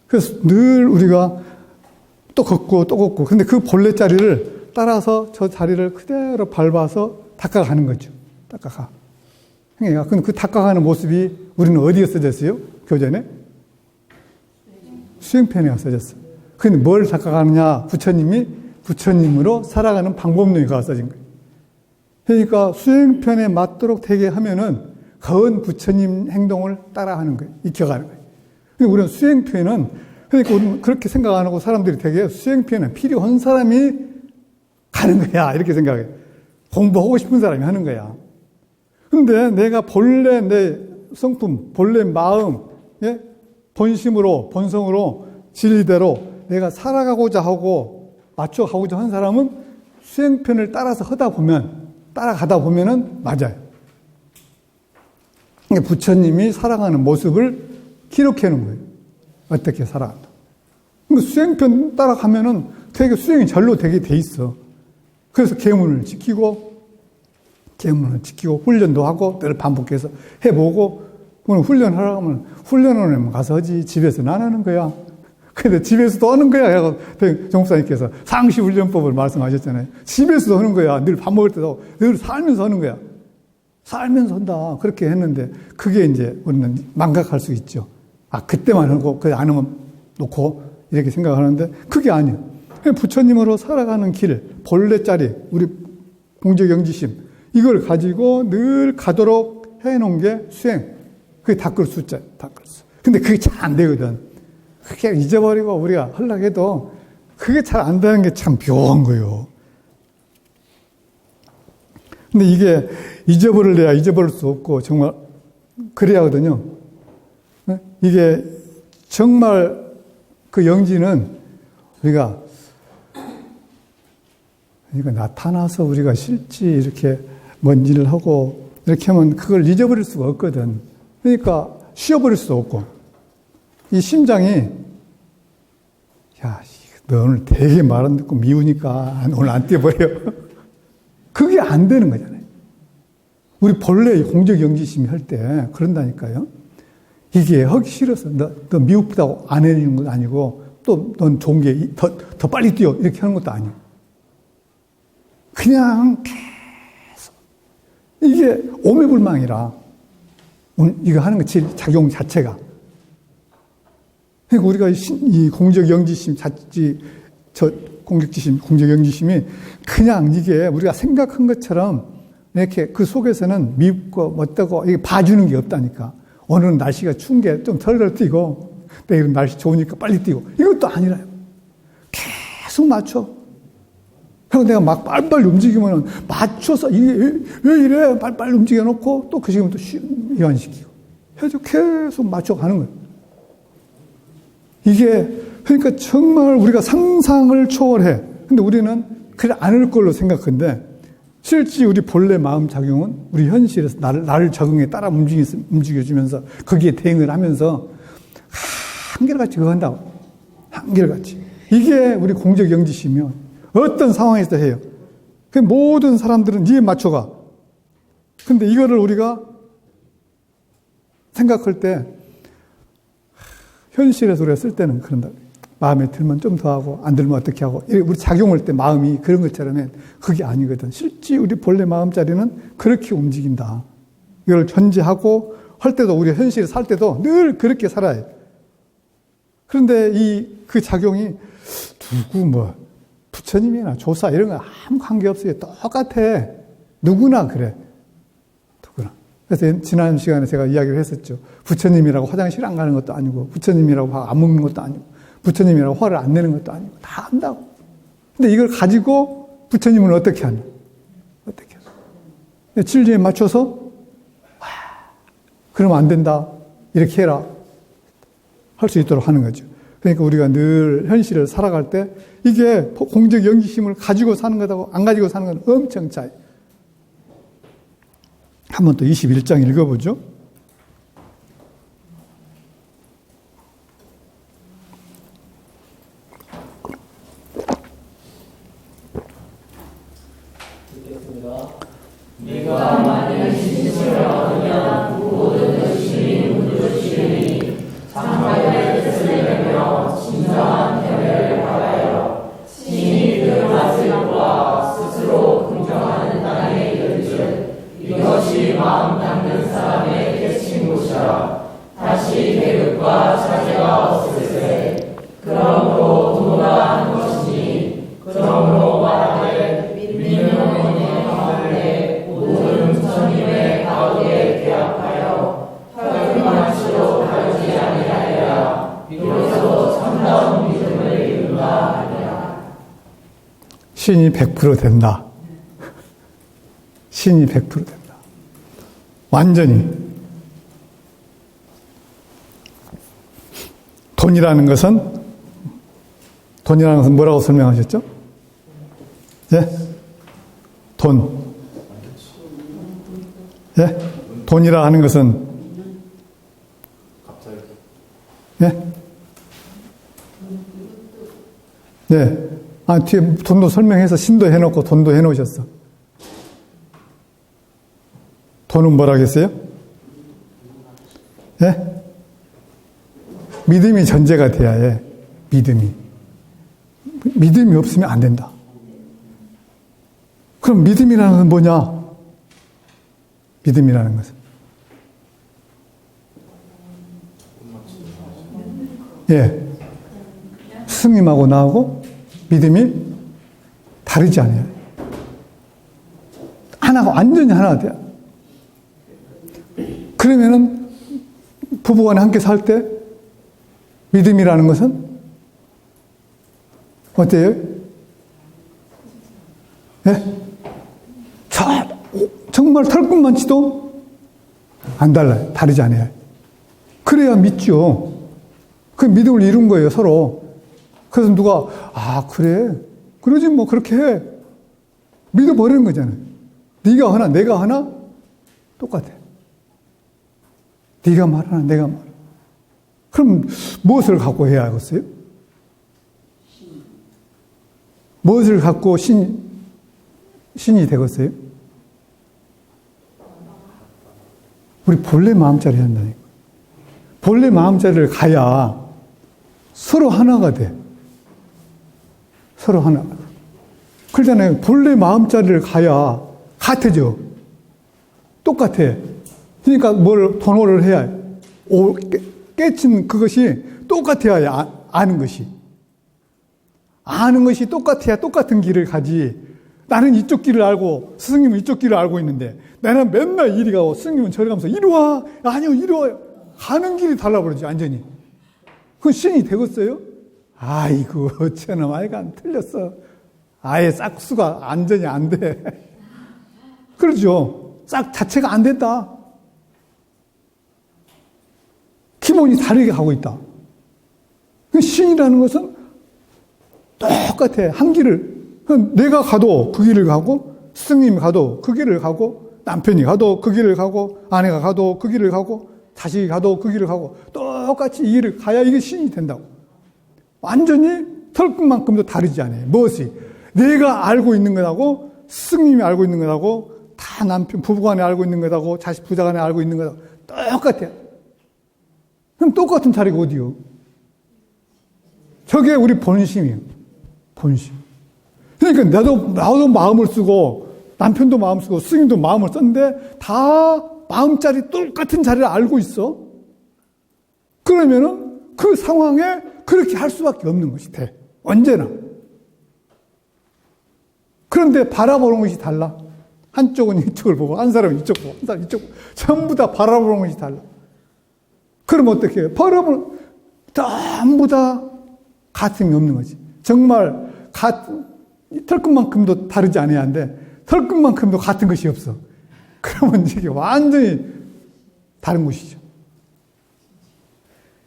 그래서 늘 우리가 또 걷고 또 걷고. 근데 그 본래 자리를 따라서 저 자리를 그대로 밟아서 닦아가는 거죠. 닦아가. 그러니까 그 닦아가는 모습이 우리는 어디에 써졌어요? 교전에? 수행편에 써졌어요. 근데 뭘 닦아가느냐? 부처님으로 살아가는 방법론이 써진 거예요. 그러니까 수행편에 맞도록 되게 하면은 거은 부처님 행동을 따라하는 거예요. 익혀가는 거예요. 근데 우리는 수행편은, 그러니까 우리는 그렇게 생각 안 하고 사람들이 되게 수행편은 필요한 사람이 가는 거야. 이렇게 생각해요. 공부하고 싶은 사람이 하는 거야. 근데 내가 본래 내 성품, 본래 마음, 예? 본심으로, 본성으로, 진리대로 내가 살아가고자 하고 맞춰가고자 한 사람은 수행편을 따라가다 보면은 맞아요. 부처님이 살아가는 모습을 기록해 놓은 거예요. 어떻게 살아간다. 수행편 따라가면은 되게 수행이 절로 되게 돼 있어. 그래서 계문을 지키고 훈련도 하고 늘 반복해서 해보고, 훈련하라고 하면 훈련원에 가서 하지 집에서는 안 하는 거야. 근데 집에서도 하는 거야. 정목사님께서 상시훈련법을 말씀하셨잖아요. 집에서도 하는 거야. 늘 밥 먹을 때도 늘 살면서 하는 거야. 살면서 한다. 그렇게 했는데 그게 이제 우리는 망각할 수 있죠. 그때만 하고 그안 하면 놓고 이렇게 생각하는데 그게 아니에요. 부처님으로 살아가는 길, 본래 자리, 우리 공적영지심 이걸 가지고 늘 가도록 해놓은 게 수행. 그게 닦을 수자예요. 닦을 수. 근데 그게 잘 안 되거든. 그게 잊어버리고 우리가 하려고 해도 그게 잘 안 되는 게 참 묘한 거예요. 근데 이게 잊어버릴래야 잊어버릴 수 없고 정말 그래야 하거든요. 이게 정말 그 영지는 우리가 나타나서 우리가 실지 이렇게 뭔 일을 하고 이렇게 하면 그걸 잊어버릴 수가 없거든. 그러니까 쉬어버릴 수도 없고 이 심장이 너 오늘 되게 말 안 듣고 미우니까 오늘 안 뛰어버려. 그게 안 되는 거잖아요. 우리 본래 공적영지심이 할 때 그런다니까요. 이게 하기 싫어서 너 미흡다고 안 해주는 것도 아니고 또 넌 좋은 게 더 빨리 뛰어 이렇게 하는 것도 아니에요. 그냥 계속 이게 오매불망이라 이거 하는 거 작용 자체가. 그러니까 우리가 이 공적영지심 공적영지심이 그냥 이게 우리가 생각한 것처럼 이렇게 그 속에서는 밉고 멋되고 이게 봐주는 게 없다니까. 오늘은 날씨가 추운 게 좀 덜 뛰고 내일은 날씨 좋으니까 빨리 뛰고 이것도 아니라요. 계속 맞춰. 그리고 내가 막 빨리빨리 움직이면 맞춰서 이게 왜 이래 빨리빨리 움직여 놓고 또 그 시간에 또 이완시키고 해서 계속 맞춰가는 거예요. 이게 그러니까 정말 우리가 상상을 초월해. 근데 우리는 그래 않을 걸로 생각하는데 실제 우리 본래 마음 작용은 우리 현실에서 나를 적응에 따라 움직여주면서 거기에 대응을 하면서 한결같이 그거 한다고. 한결같이. 이게 우리 공적영지심이요. 어떤 상황에서 해요. 그 모든 사람들은 이에 맞춰가. 근데 이거를 우리가 생각할 때 현실에서 우리가 쓸 때는 그런다. 마음에 들면 좀 더 하고 안 들면 어떻게 하고 우리 작용할 때 마음이 그런 것처럼 그게 아니거든. 실제 우리 본래 마음자리는 그렇게 움직인다. 이걸 전제하고 할 때도 우리 현실에 살 때도 늘 그렇게 살아요. 그런데 그 작용이 누구 부처님이나 조사 이런 거 아무 관계 없어요. 똑같아. 누구나 그래. 누구나. 그래서 지난 시간에 제가 이야기를 했었죠. 부처님이라고 화장실 안 가는 것도 아니고 부처님이라고 밥 안 먹는 것도 아니고 부처님이라고 화를 안 내는 것도 아니고 다 한다고. 근데 이걸 가지고 부처님은 어떻게 하냐? 어떻게 하냐? 진리에 맞춰서 그러면 안 된다. 이렇게 해라. 할 수 있도록 하는 거죠. 그러니까 우리가 늘 현실을 살아갈 때 이게 공적 영지심을 가지고 사는 것하고 안 가지고 사는 건 엄청 차이. 한 번 또 21장 읽어보죠. 네가 만일 진실을 얻으면 모든 것이 무릇이 신이 100% 된다. 신이 100% 된다. 완전히. 돈이라는 것은 뭐라고 설명하셨죠? 예? 돈. 예? 돈이라 하는 것은 예? 예. 뒤에 돈도 설명해서 신도 해놓고 돈도 해놓으셨어. 돈은 뭐라 했어요? 예? 믿음이 전제가 돼야 해. 믿음이 없으면 안 된다. 그럼 믿음이라는 건 뭐냐? 믿음이라는 것은 예. 스승님하고 나하고 믿음이 다르지 않아요. 하나가 완전히 하나가 돼요. 그러면은 부부간에 함께 살 때 믿음이라는 것은 어때요? 예? 정말 털끝만치도 안 달라요. 다르지 않아요. 그래야 믿죠. 그 믿음을 이룬 거예요, 서로. 그래서 누가, 그래. 그러지 뭐, 그렇게 해. 믿어버리는 거잖아요. 네가 하나, 내가 하나, 똑같아. 네가 말하나, 내가 말. 그럼 무엇을 갖고 해야 하겠어요? 무엇을 갖고 신이 되겠어요? 우리 본래 마음자리 한다니까. 본래 마음자리를 가야 서로 하나가 돼. 서로 하나가 돼. 그러잖아요. 본래 마음자리를 가야 같아져. 똑같아. 그러니까 돈호를 해야 해. 깨친 그것이 똑같아야 아는 것이. 아는 것이 똑같아야 똑같은 길을 가지. 나는 이쪽 길을 알고 스승님은 이쪽 길을 알고 있는데 나는 맨날 이리 가고 스승님은 저리 가면서 이리 와. 아니요, 이리 와요. 가는 길이 달라버리지, 완전히. 그건 신이 되겠어요? 아이고, 저놈 아이가 틀렸어. 아예 싹수가 완전히 안 돼. 그러죠. 싹 자체가 안 됐다. 기본이 다르게 가고 있다. 신이라는 것은 똑같아. 한 길을. 내가 가도 그 길을 가고, 스승님이 가도 그 길을 가고, 남편이 가도 그 길을 가고, 아내가 가도 그 길을 가고, 자식이 가도 그 길을 가고, 똑같이 이 길을 가야 이게 신이 된다고. 완전히 털끝만큼도 다르지 않아요. 무엇이? 내가 알고 있는 것하고, 스승님이 알고 있는 것하고, 다 남편, 부부간에 알고 있는 것하고, 자식 부자간에 알고 있는 것하고, 똑같아요. 그럼 똑같은 자리가 어디요? 저게 우리 본심이에요. 본심. 그러니까 나도 마음을 쓰고 남편도 마음 쓰고 스님도 마음을 썼는데 다 마음자리 똑같은 자리를 알고 있어. 그러면은 그 상황에 그렇게 할 수밖에 없는 것이 돼. 언제나. 그런데 바라보는 것이 달라. 한쪽은 이쪽을 보고 한 사람은 이쪽 보고 한 사람은 이쪽 보고 전부 다 바라보는 것이 달라. 그럼 어떻게 해요? 바라보는 전부 다 같음이 없는 거지. 정말 털끝만큼도 다르지 않아야 하는데 털끝만큼도 같은 것이 없어. 그러면 이게 완전히 다른 것이죠.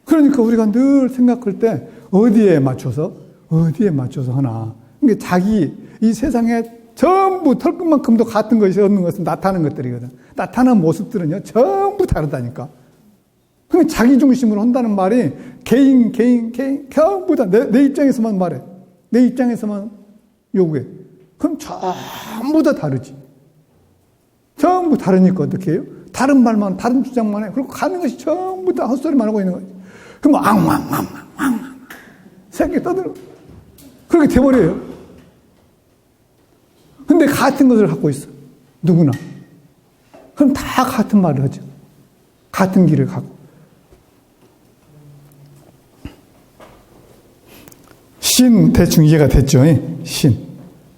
그러니까 우리가 늘 생각할 때 어디에 맞춰서 하나. 그러니까 자기 이 세상에 전부 털끝만큼도 같은 것이 없는 것은 나타나는 것들이거든. 나타나는 모습들은요 전부 다르다니까. 그러니까 자기 중심으로 한다는 말이 개인 전부 다 내 입장에서만 말해. 내 입장에서만 요구해. 그럼 전부 다 다르지. 전부 다르니까 어떻게 해요? 다른 말만, 다른 주장만 해. 그리고 가는 것이 전부 다 헛소리만 하고 있는 거지. 그럼 앙 새끼 떠들어. 그렇게 돼버려요. 근데 같은 것을 갖고 있어. 누구나. 그럼 다 같은 말을 하죠. 같은 길을 가고. 신 대충 이해가 됐죠. 신.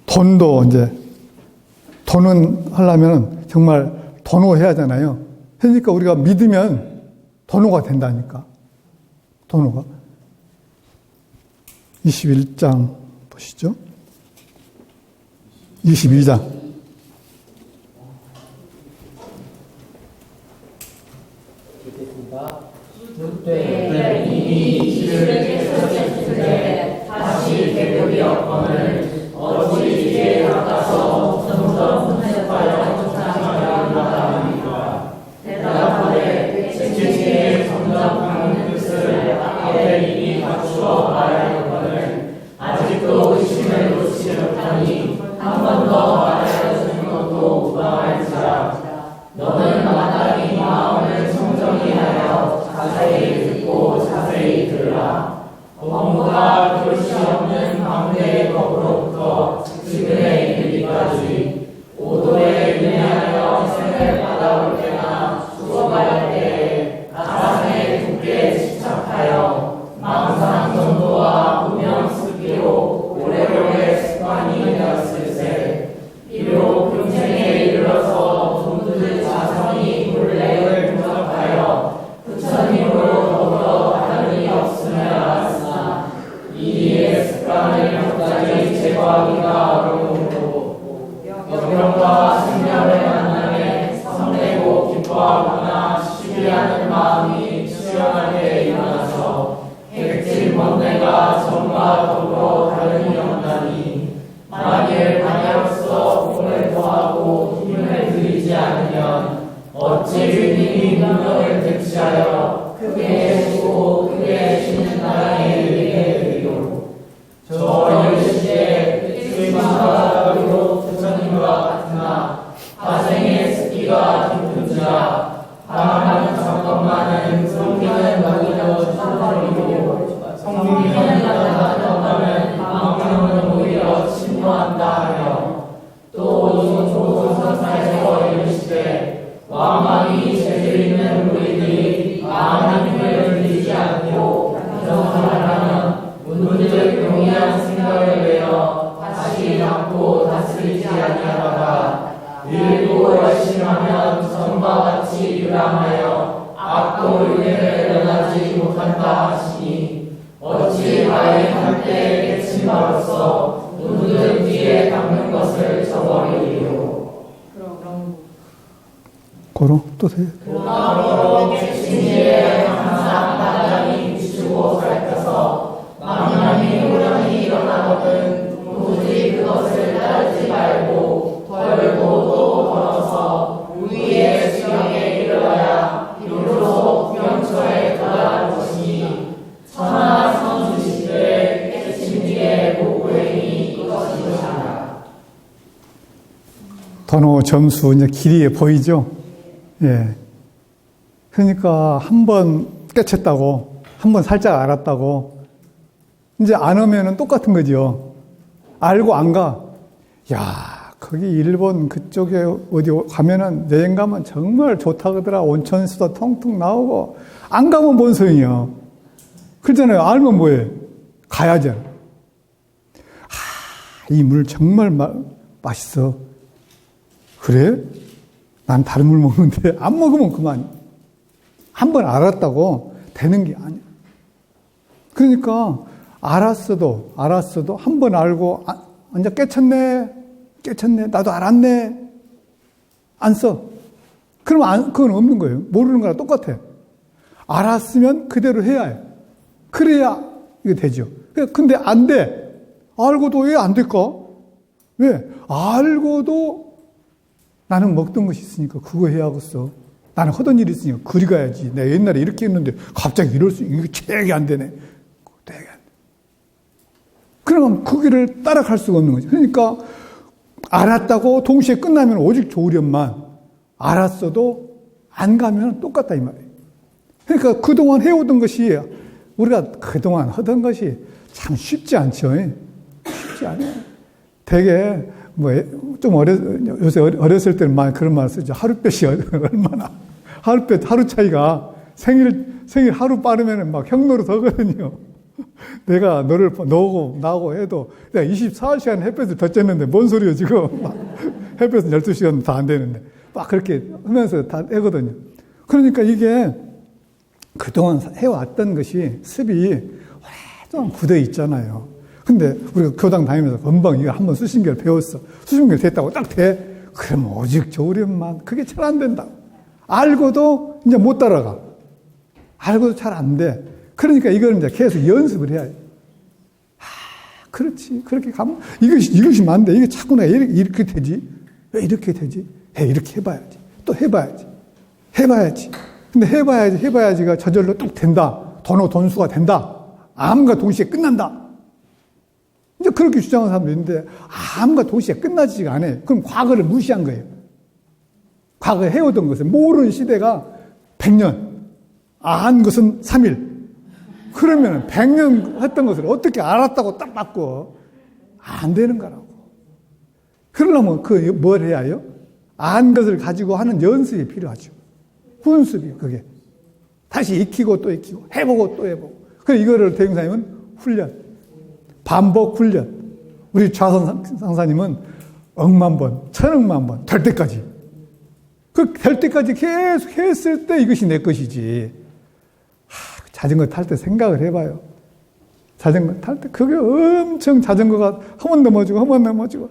돈도 이제 돈은 하려면 정말 돈호해야 하잖아요. 그러니까 우리가 믿으면 돈호가 된다니까. 돈호가. 21장 보시죠. 22장. 읽겠습니다. 그때 이미 길을 깨끗했을 때 다시 개벽이 없거늘 어찌 이에 닦아서 점점 습하여 조상하여 나갑니까? 대답하되 지체에 점점 가는 뜻을 아벨이 갖추어 말하였거늘 아직도 의심을 놓지 못하니 한 번 더 말하여 주는 것도 무방할지라. 너는 마땅히 마음을 청정히 하여 자세히 듣고 자세히 들으라. 업무가 결시 없는 광대의 법으로부터 지금에 이르기까지 오도에 인하여 생을 받아올 때나 죽어갈 때에 가상에 굳게 집착하여 망상 정도와 무명 쓰기로 오래오래 습관이 되었을세. 비록 금생에 이르러서 돈들 자성이 본래를 분석하여 부처님으로 더불어 다름이 없음을 알았으나 이의 습관을 갑자기 제거하기가 어려우므로 여병과 생명을 만남에 성내고 기뻐하거나 시비하는 마음이 수연하게 일어나서 객질 번뇌가 전과 더불어 다름이 없나니 만일 반야로서 공을 더하고 힘을 들이지 않으면 어찌 주님이 운명을 대치하여 크게 주고 크게 쉬는 나라에 이르게 되리요. 저 일시에 주님과 부처님과 같으나 화생의 습기가 깊은지라 방황하는 사건만은 성경은 너희도 천벌이고 성경은 나타나는 방황은 오히려 침노한다 하며 또 조선사에서 이르시되 왕왕이 죄를 있는 우리들이 마음의 힘을 들이지 않고 정상하라면 문득 용이한 생각을 내어 다시 잡고 다스리지 아니하다가 일도 열심하면 전과 같이 유람하여 악도 윤회를 면하지 못한다 하시니 어찌 나의 한때 깨친 바로서 문득 뒤에 닦는 것을 저버리리요. 고로 또 돼. 그러므로 깨친 이에 항상 단단히 비추고 살펴서 망령이 호령이 일어나거든 도무지 그것을 따르지 말고 덜고 또 걸어서 우리의 수령에 이르러야 비로소 구경처에 도달할 것이니 천하 성주시되 깨친 뒤에 복구행이 이것이니라. 번호 점수 이제 길이에 보이죠? 예. 그러니까 한 번 깨쳤다고, 한 번 살짝 알았다고, 이제 안 오면은 똑같은 거죠. 알고 안 가. 야, 거기 일본 그쪽에 어디 가면은 여행 가면 정말 좋다 그러더라. 온천수도 통통 나오고, 안 가면 뭔 소용이야. 그러잖아요. 알면 뭐해? 가야죠. 이 물 정말 맛있어. 그래? 난 다른 물 먹는데 안 먹으면 그만. 한 번 알았다고 되는 게 아니야. 그러니까 알았어도 한 번 알고 완전 깨쳤네. 나도 알았네. 안 써. 그러면 그건 없는 거예요. 모르는 거랑 똑같아. 알았으면 그대로 해야 해. 그래야 이게 되죠. 근데 안 돼. 알고도 왜 안 될까? 왜? 알고도 나는 먹던 것이 있으니까 그거 해야겠어. 나는 하던 일이 있으니까 그리 가야지. 내가 옛날에 이렇게 했는데 갑자기 이게 되게 안 되네. 되게 안 돼. 그러면 그 길을 따라갈 수가 없는 거죠. 그러니까 알았다고 동시에 끝나면 오직 좋으련만 알았어도 안 가면 똑같다 이 말이에요. 그러니까 그동안 해오던 것이 우리가 그동안 하던 것이 참 쉽지 않죠. 쉽지 않아요. 되게 좀 요새 어렸을 때는 많이 그런 말 쓰죠. 하룻볕이 얼마나, 하룻볕, 하루 차이가 생일 하루 빠르면 막 형노릇 하거든요. 내가 너를 나오고 해도 내가 24시간 햇볕을 더 쬐는데 뭔 소리야, 지금. 햇볕은 12시간 다 안 되는데. 막 그렇게 하면서 다 하거든요. 그러니까 이게 그동안 해왔던 것이 습이 오랫동안 굳어 있잖아요. 근데 우리가 교당 다니면서 금방 이거 한번 수신결 배웠어. 수신결 됐다고 딱 돼. 그럼 오직 저우련만 그게 잘 안 된다. 알고도 이제 못 따라가. 알고도 잘 안 돼. 그러니까 이거는 이제 계속 연습을 해야 해. 그렇지. 그렇게 가면 이것이 맞는데 이게 자꾸 내가 이렇게 되지? 왜 이렇게 되지? 이렇게 해봐야지. 또 해봐야지. 해봐야지. 근데 해봐야지가 저절로 뚝 된다. 돈수가 된다. 암과 동시에 끝난다. 이제 그렇게 주장하는 사람도 있는데 암과 동시에 끝나지가 않아요. 그럼 과거를 무시한 거예요. 과거에 해오던 것을 모르는 시대가 100년, 안 것은 3일. 그러면 100년 했던 것을 어떻게 알았다고 딱 바꿔? 안 되는 거라고. 그러려면 뭘 해야 해요? 안 것을 가지고 하는 연습이 필요하죠. 훈습이 그게. 다시 익히고 또 익히고 해보고 또 해보고. 그래서 이거를 대행사님은 훈련. 반복 훈련. 우리 좌선 상사님은 억만 번, 천억만 번, 될 때까지. 될 때까지 계속 했을 때 이것이 내 것이지. 자전거 탈 때 생각을 해봐요. 자전거 탈 때, 그게 엄청 자전거가 한 번 넘어지고, 뭐냐고,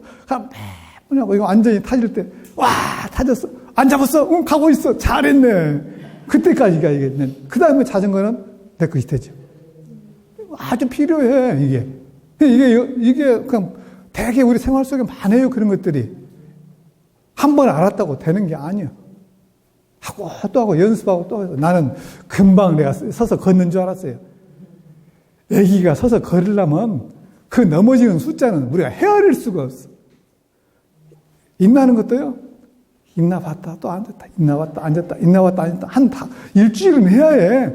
이거 완전히 타질 때, 와, 타졌어. 안 잡았어? 응, 가고 있어. 잘했네. 그때까지가 이게, 그 다음에 자전거는 내 것이 되죠. 아주 필요해, 이게. 이게 그냥 되게 우리 생활 속에 많아요, 그런 것들이. 한 번 알았다고 되는 게 아니야. 하고 또 하고 연습하고 또 해서 나는 금방 내가 서서 걷는 줄 알았어요. 애기가 서서 걸으려면 그 넘어지는 숫자는 우리가 헤아릴 수가 없어. 인나는 것도요. 인나 봤다 또 앉았다. 인나 봤다 앉았다. 인나 봤다 앉았다. 일주일은 해야 해.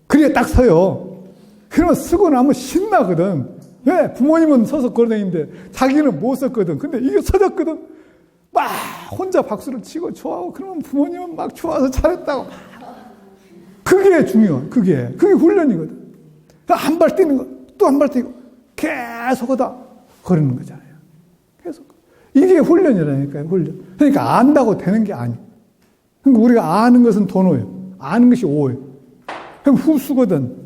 그래야 딱 서요. 그러면 쓰고 나면 신나거든. 왜? 부모님은 서서 걸어다니는데 자기는 못 섰거든. 근데 이게 서졌거든. 막 혼자 박수를 치고 좋아하고 그러면 부모님은 막 좋아서 잘했다고. 그게 중요해. 그게 훈련이거든. 한 발 뛰는 거, 또 한 발 뛰고 계속 하다 걸는 거잖아요. 계속. 이게 훈련이라니까요. 훈련. 그러니까 안다고 되는 게 아니에요. 그러니까 우리가 아는 것은 도노예요. 아는 것이 오예요. 그럼 후수거든.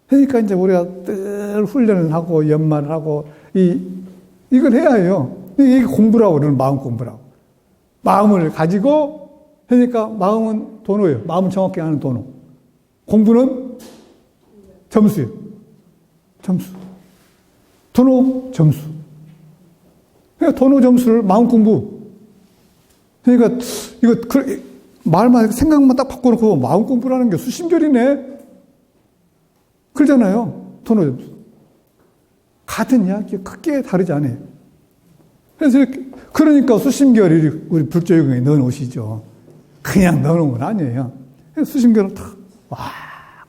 그러니까 이제 우리가 늘 훈련을 하고 연말을 하고 이걸 해야 해요. 이게 공부라고 그러는 마음 공부라고. 마음을 가지고 그러니까 마음은 도노예요. 마음은 정확히 아는 도노. 공부는 점수예요. 점수. 도노 점수. 그러니까 도노 점수를 마음 공부. 그러니까 이거 말만 생각만 딱 바꿔놓고 마음 공부라는 게 수심결이네. 그러잖아요. 도노 점수. 같은 이야기 크게 다르지 않아요. 그래서 그러니까 수심결이 우리 불조용에 넣어놓으시죠. 그냥 넣어놓은 건 아니에요. 수심결은 탁, 와,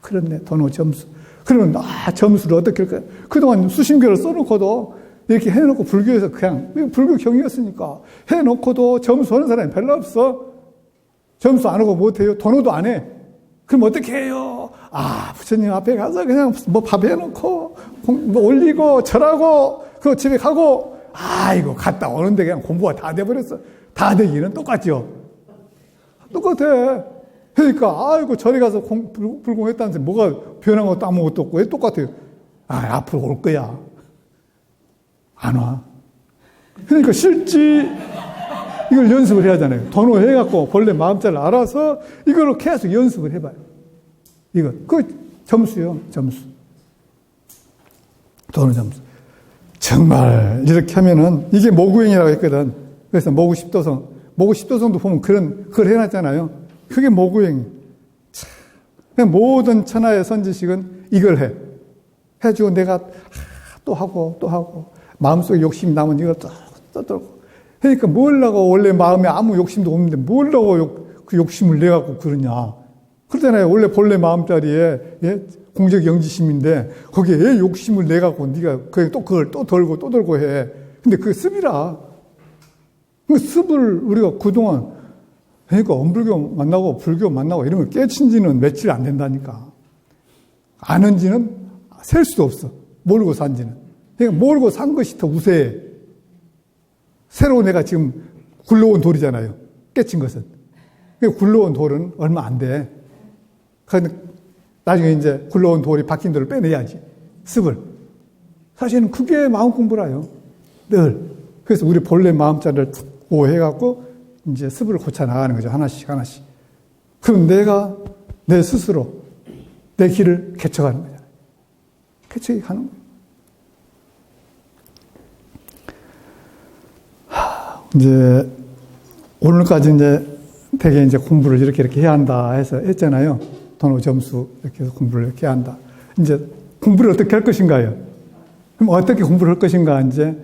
그렇네. 도노 점수. 그러면 점수를 어떻게 할까요? 그동안 수심결을 써놓고도 이렇게 해놓고 불교에서 그냥 불교 경이었으니까 해놓고도 점수 하는 사람이 별로 없어. 점수 안 하고 못해요. 도노도 안 해. 그럼 어떻게 해요? 부처님 앞에 가서 그냥 뭐 밥 해놓고 뭐 올리고 절하고 그 집에 가고 이거 갔다 오는데 그냥 공부가 다 돼버렸어. 다 되기는 똑같죠. 똑같아. 그러니까 아이고 절에 가서 불공했다는데 뭐가 변한 것도 아무것도 없고 왜 똑같아요. 앞으로 올 거야. 안 와. 그러니까 실지 이걸 연습을 해야 하잖아요. 도노 해갖고 본래 마음자를 알아서 이걸로 계속 연습을 해봐요. 이거 점수요. 점수. 도노 점수. 정말 이렇게 하면은 이게 모구행이라고 했거든. 그래서 모구 10도성. 모구 10도성도 보면 그걸 해놨잖아요. 그게 모구행. 모든 천하의 선지식은 이걸 해. 해주고 내가 또 하고 마음속에 욕심이 나면 이걸 또 떨고. 그러니까 뭘라고 원래 마음에 아무 욕심도 없는데 뭘라고 그 욕심을 내갖고 그러냐. 그러잖아요. 원래 본래 마음자리에 공적 영지심인데 거기에 왜 욕심을 내갖고 네가 그걸 또 돌고 해. 근데 그게 습이라. 그 습을 우리가 그동안 그러니까 엄불교 만나고 불교 만나고 이런 걸 깨친 지는 며칠 안 된다니까. 아는 지는 셀 수도 없어. 모르고 산 지는. 그러니까 모르고 산 것이 더 우세해. 새로 내가 지금 굴러온 돌이잖아요. 깨친 것은. 굴러온 돌은 얼마 안 돼. 그런데 나중에 이제 굴러온 돌이 박힌 돌을 빼내야지. 습을. 사실은 그게 마음 공부라요. 늘. 그래서 우리 본래 마음자리를 오해해갖고 이제 습을 고쳐 나가는 거죠. 하나씩 하나씩. 그럼 내가 내 스스로 내 길을 개척하는 거잖아요. 개척하는 거예요. 이제 오늘까지 이제 되게 이제 공부를 이렇게 해야 한다 해서 했잖아요. 도노 점수 이렇게 해서 공부를 이렇게 해야 한다. 이제 공부를 어떻게 할 것인가요? 그럼 어떻게 공부를 할 것인가? 이제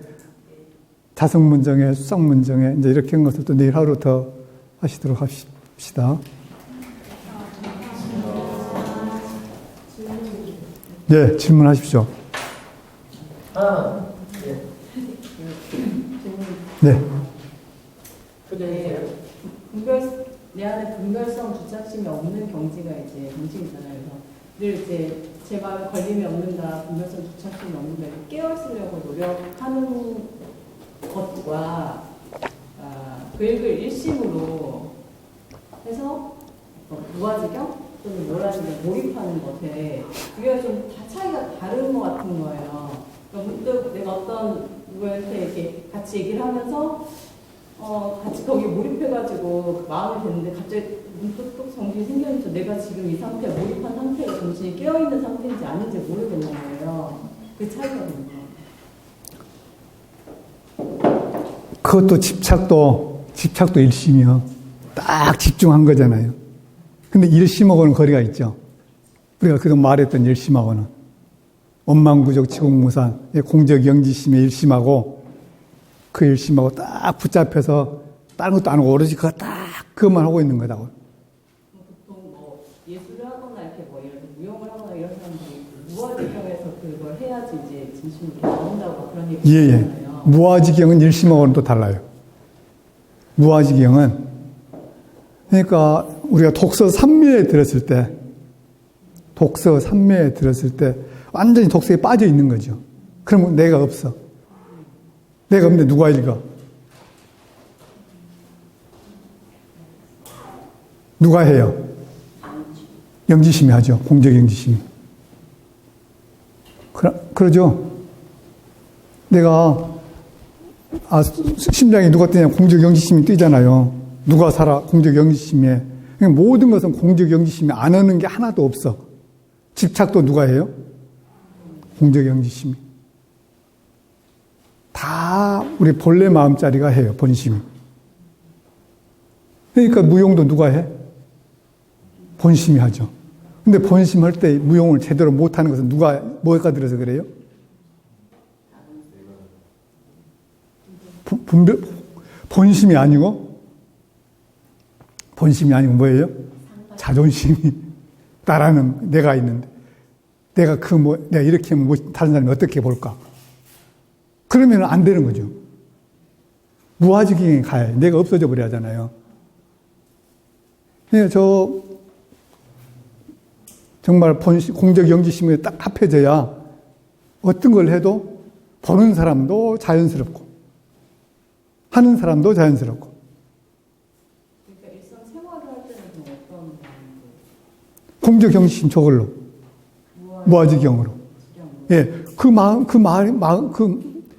자성문정에 수상문정에 이제 이렇게 한 것을 또 내일 하루 더 하시도록 합시다. 네, 질문하십시오. 네. 내 안에 분별성, 주착심이 없는 경지가 이제 경지이잖아요. 그래서 늘 이제 제 마음에 걸림이 없는다, 분별성, 주착심이 없는다, 깨어있으려고 노력하는 것과 교육을 일심으로 해서 무아지경 또는 뭐라든지 몰입하는 것에 그게 좀 다 차이가 다른 것 같은 거예요. 그러니까 문득 내가 어떤 누구한테 이렇게 같이 얘기를 하면서 같이 거기에 몰입해가지고 마음이 됐는데 갑자기 문득 정신이 생겨서 내가 지금 이 상태에 몰입한 상태가 정신이 깨어있는 상태인지 아닌지 모르겠는 거예요. 그 차이가 있는 거예요. 그것도 집착도 일심이요. 딱 집중한 거잖아요. 근데 일심하고는 거리가 있죠. 우리가 그동안 말했던 일심하고는. 원망부족 치공무산, 공적영지심의 일심하고 그 일심하고 딱 붙잡혀서 다른 것도 안 하고 오로지 그거 딱 그것만 하고 있는 거다고. 보통 뭐 예술을 하거나 이렇게 뭐 이런 무용을 하거나 이런 사람들이 무아지경에서 그걸 해야지 이제 진심이 나온다고 그런 얘기 있잖아요. 무아지경은 일심하고는 또 달라요. 무아지경은 그러니까 우리가 독서 삼매에 들었을 때 완전히 독서에 빠져 있는 거죠. 그러면 내가 없어. 내가 없는데 누가 읽어? 누가 해요? 영지심이 하죠. 공적 영지심이. 그러죠. 내가 심장이 누가 뛰냐 공적 영지심이 뛰잖아요. 누가 살아 공적 영지심에. 모든 것은 공적 영지심이 안 하는 게 하나도 없어. 집착도 누가 해요? 공적 영지심이. 다 우리 본래 마음자리가 해요. 본심이. 그러니까 무용도 누가 해? 본심이 하죠. 근데 본심 할 때 무용을 제대로 못하는 것은 뭐가 들어서 그래요? 본심이 아니고 뭐예요? 자존심이 나라는 내가 있는데 내가 내가 이렇게 하면 다른 사람이 어떻게 볼까? 그러면 안 되는 거죠. 무아지경에 가야 내가 없어져 버려야 하잖아요. 정말 공적 영지심에 딱 합해져야 어떤 걸 해도 보는 사람도 자연스럽고 하는 사람도 자연스럽고. 그러니까 일상생활을 할 때는 좀 어떤 공적 영지심 저걸로 무아지경으로. 예,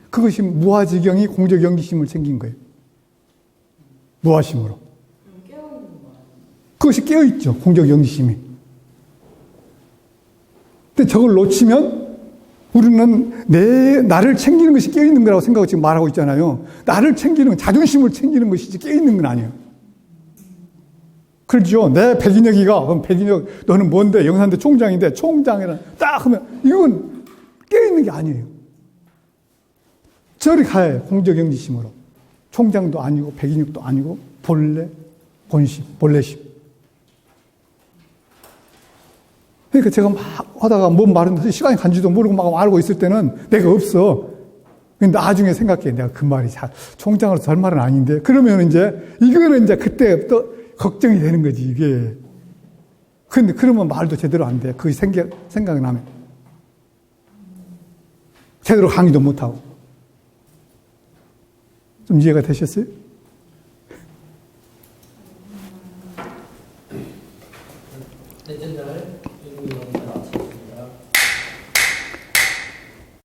그것이 무아지경이 공적 영지심을 챙긴 거예요. 무아심으로. 그것이 깨어있죠. 공적 영지심이. 근데 저걸 놓치면 우리는 나를 챙기는 것이 깨어있는 거라고 생각하고 지금 말하고 있잖아요. 나를 챙기는, 자존심을 챙기는 것이지 깨어있는 건 아니에요. 그렇죠. 내 백인혁이가, 그럼 백인혁, 너는 뭔데? 영산대 총장인데, 총장이라 딱 하면, 이건 깨어있는 게 아니에요. 저리 가야 해요. 공적 영지심으로. 총장도 아니고, 백인혁도 아니고, 본심, 본래심. 그러니까 제가 막 하다가 뭔 말인지 시간이 간지도 모르고 막 알고 있을 때는 내가 없어. 근데 나중에 생각해. 내가 그 말이 총장으로서 할 말은 아닌데. 그러면 이거는 그때부터 걱정이 되는 거지, 이게. 근데 그러면 말도 제대로 안 돼. 그게 생각이 나면. 제대로 강의도 못하고. 좀 이해가 되셨어요?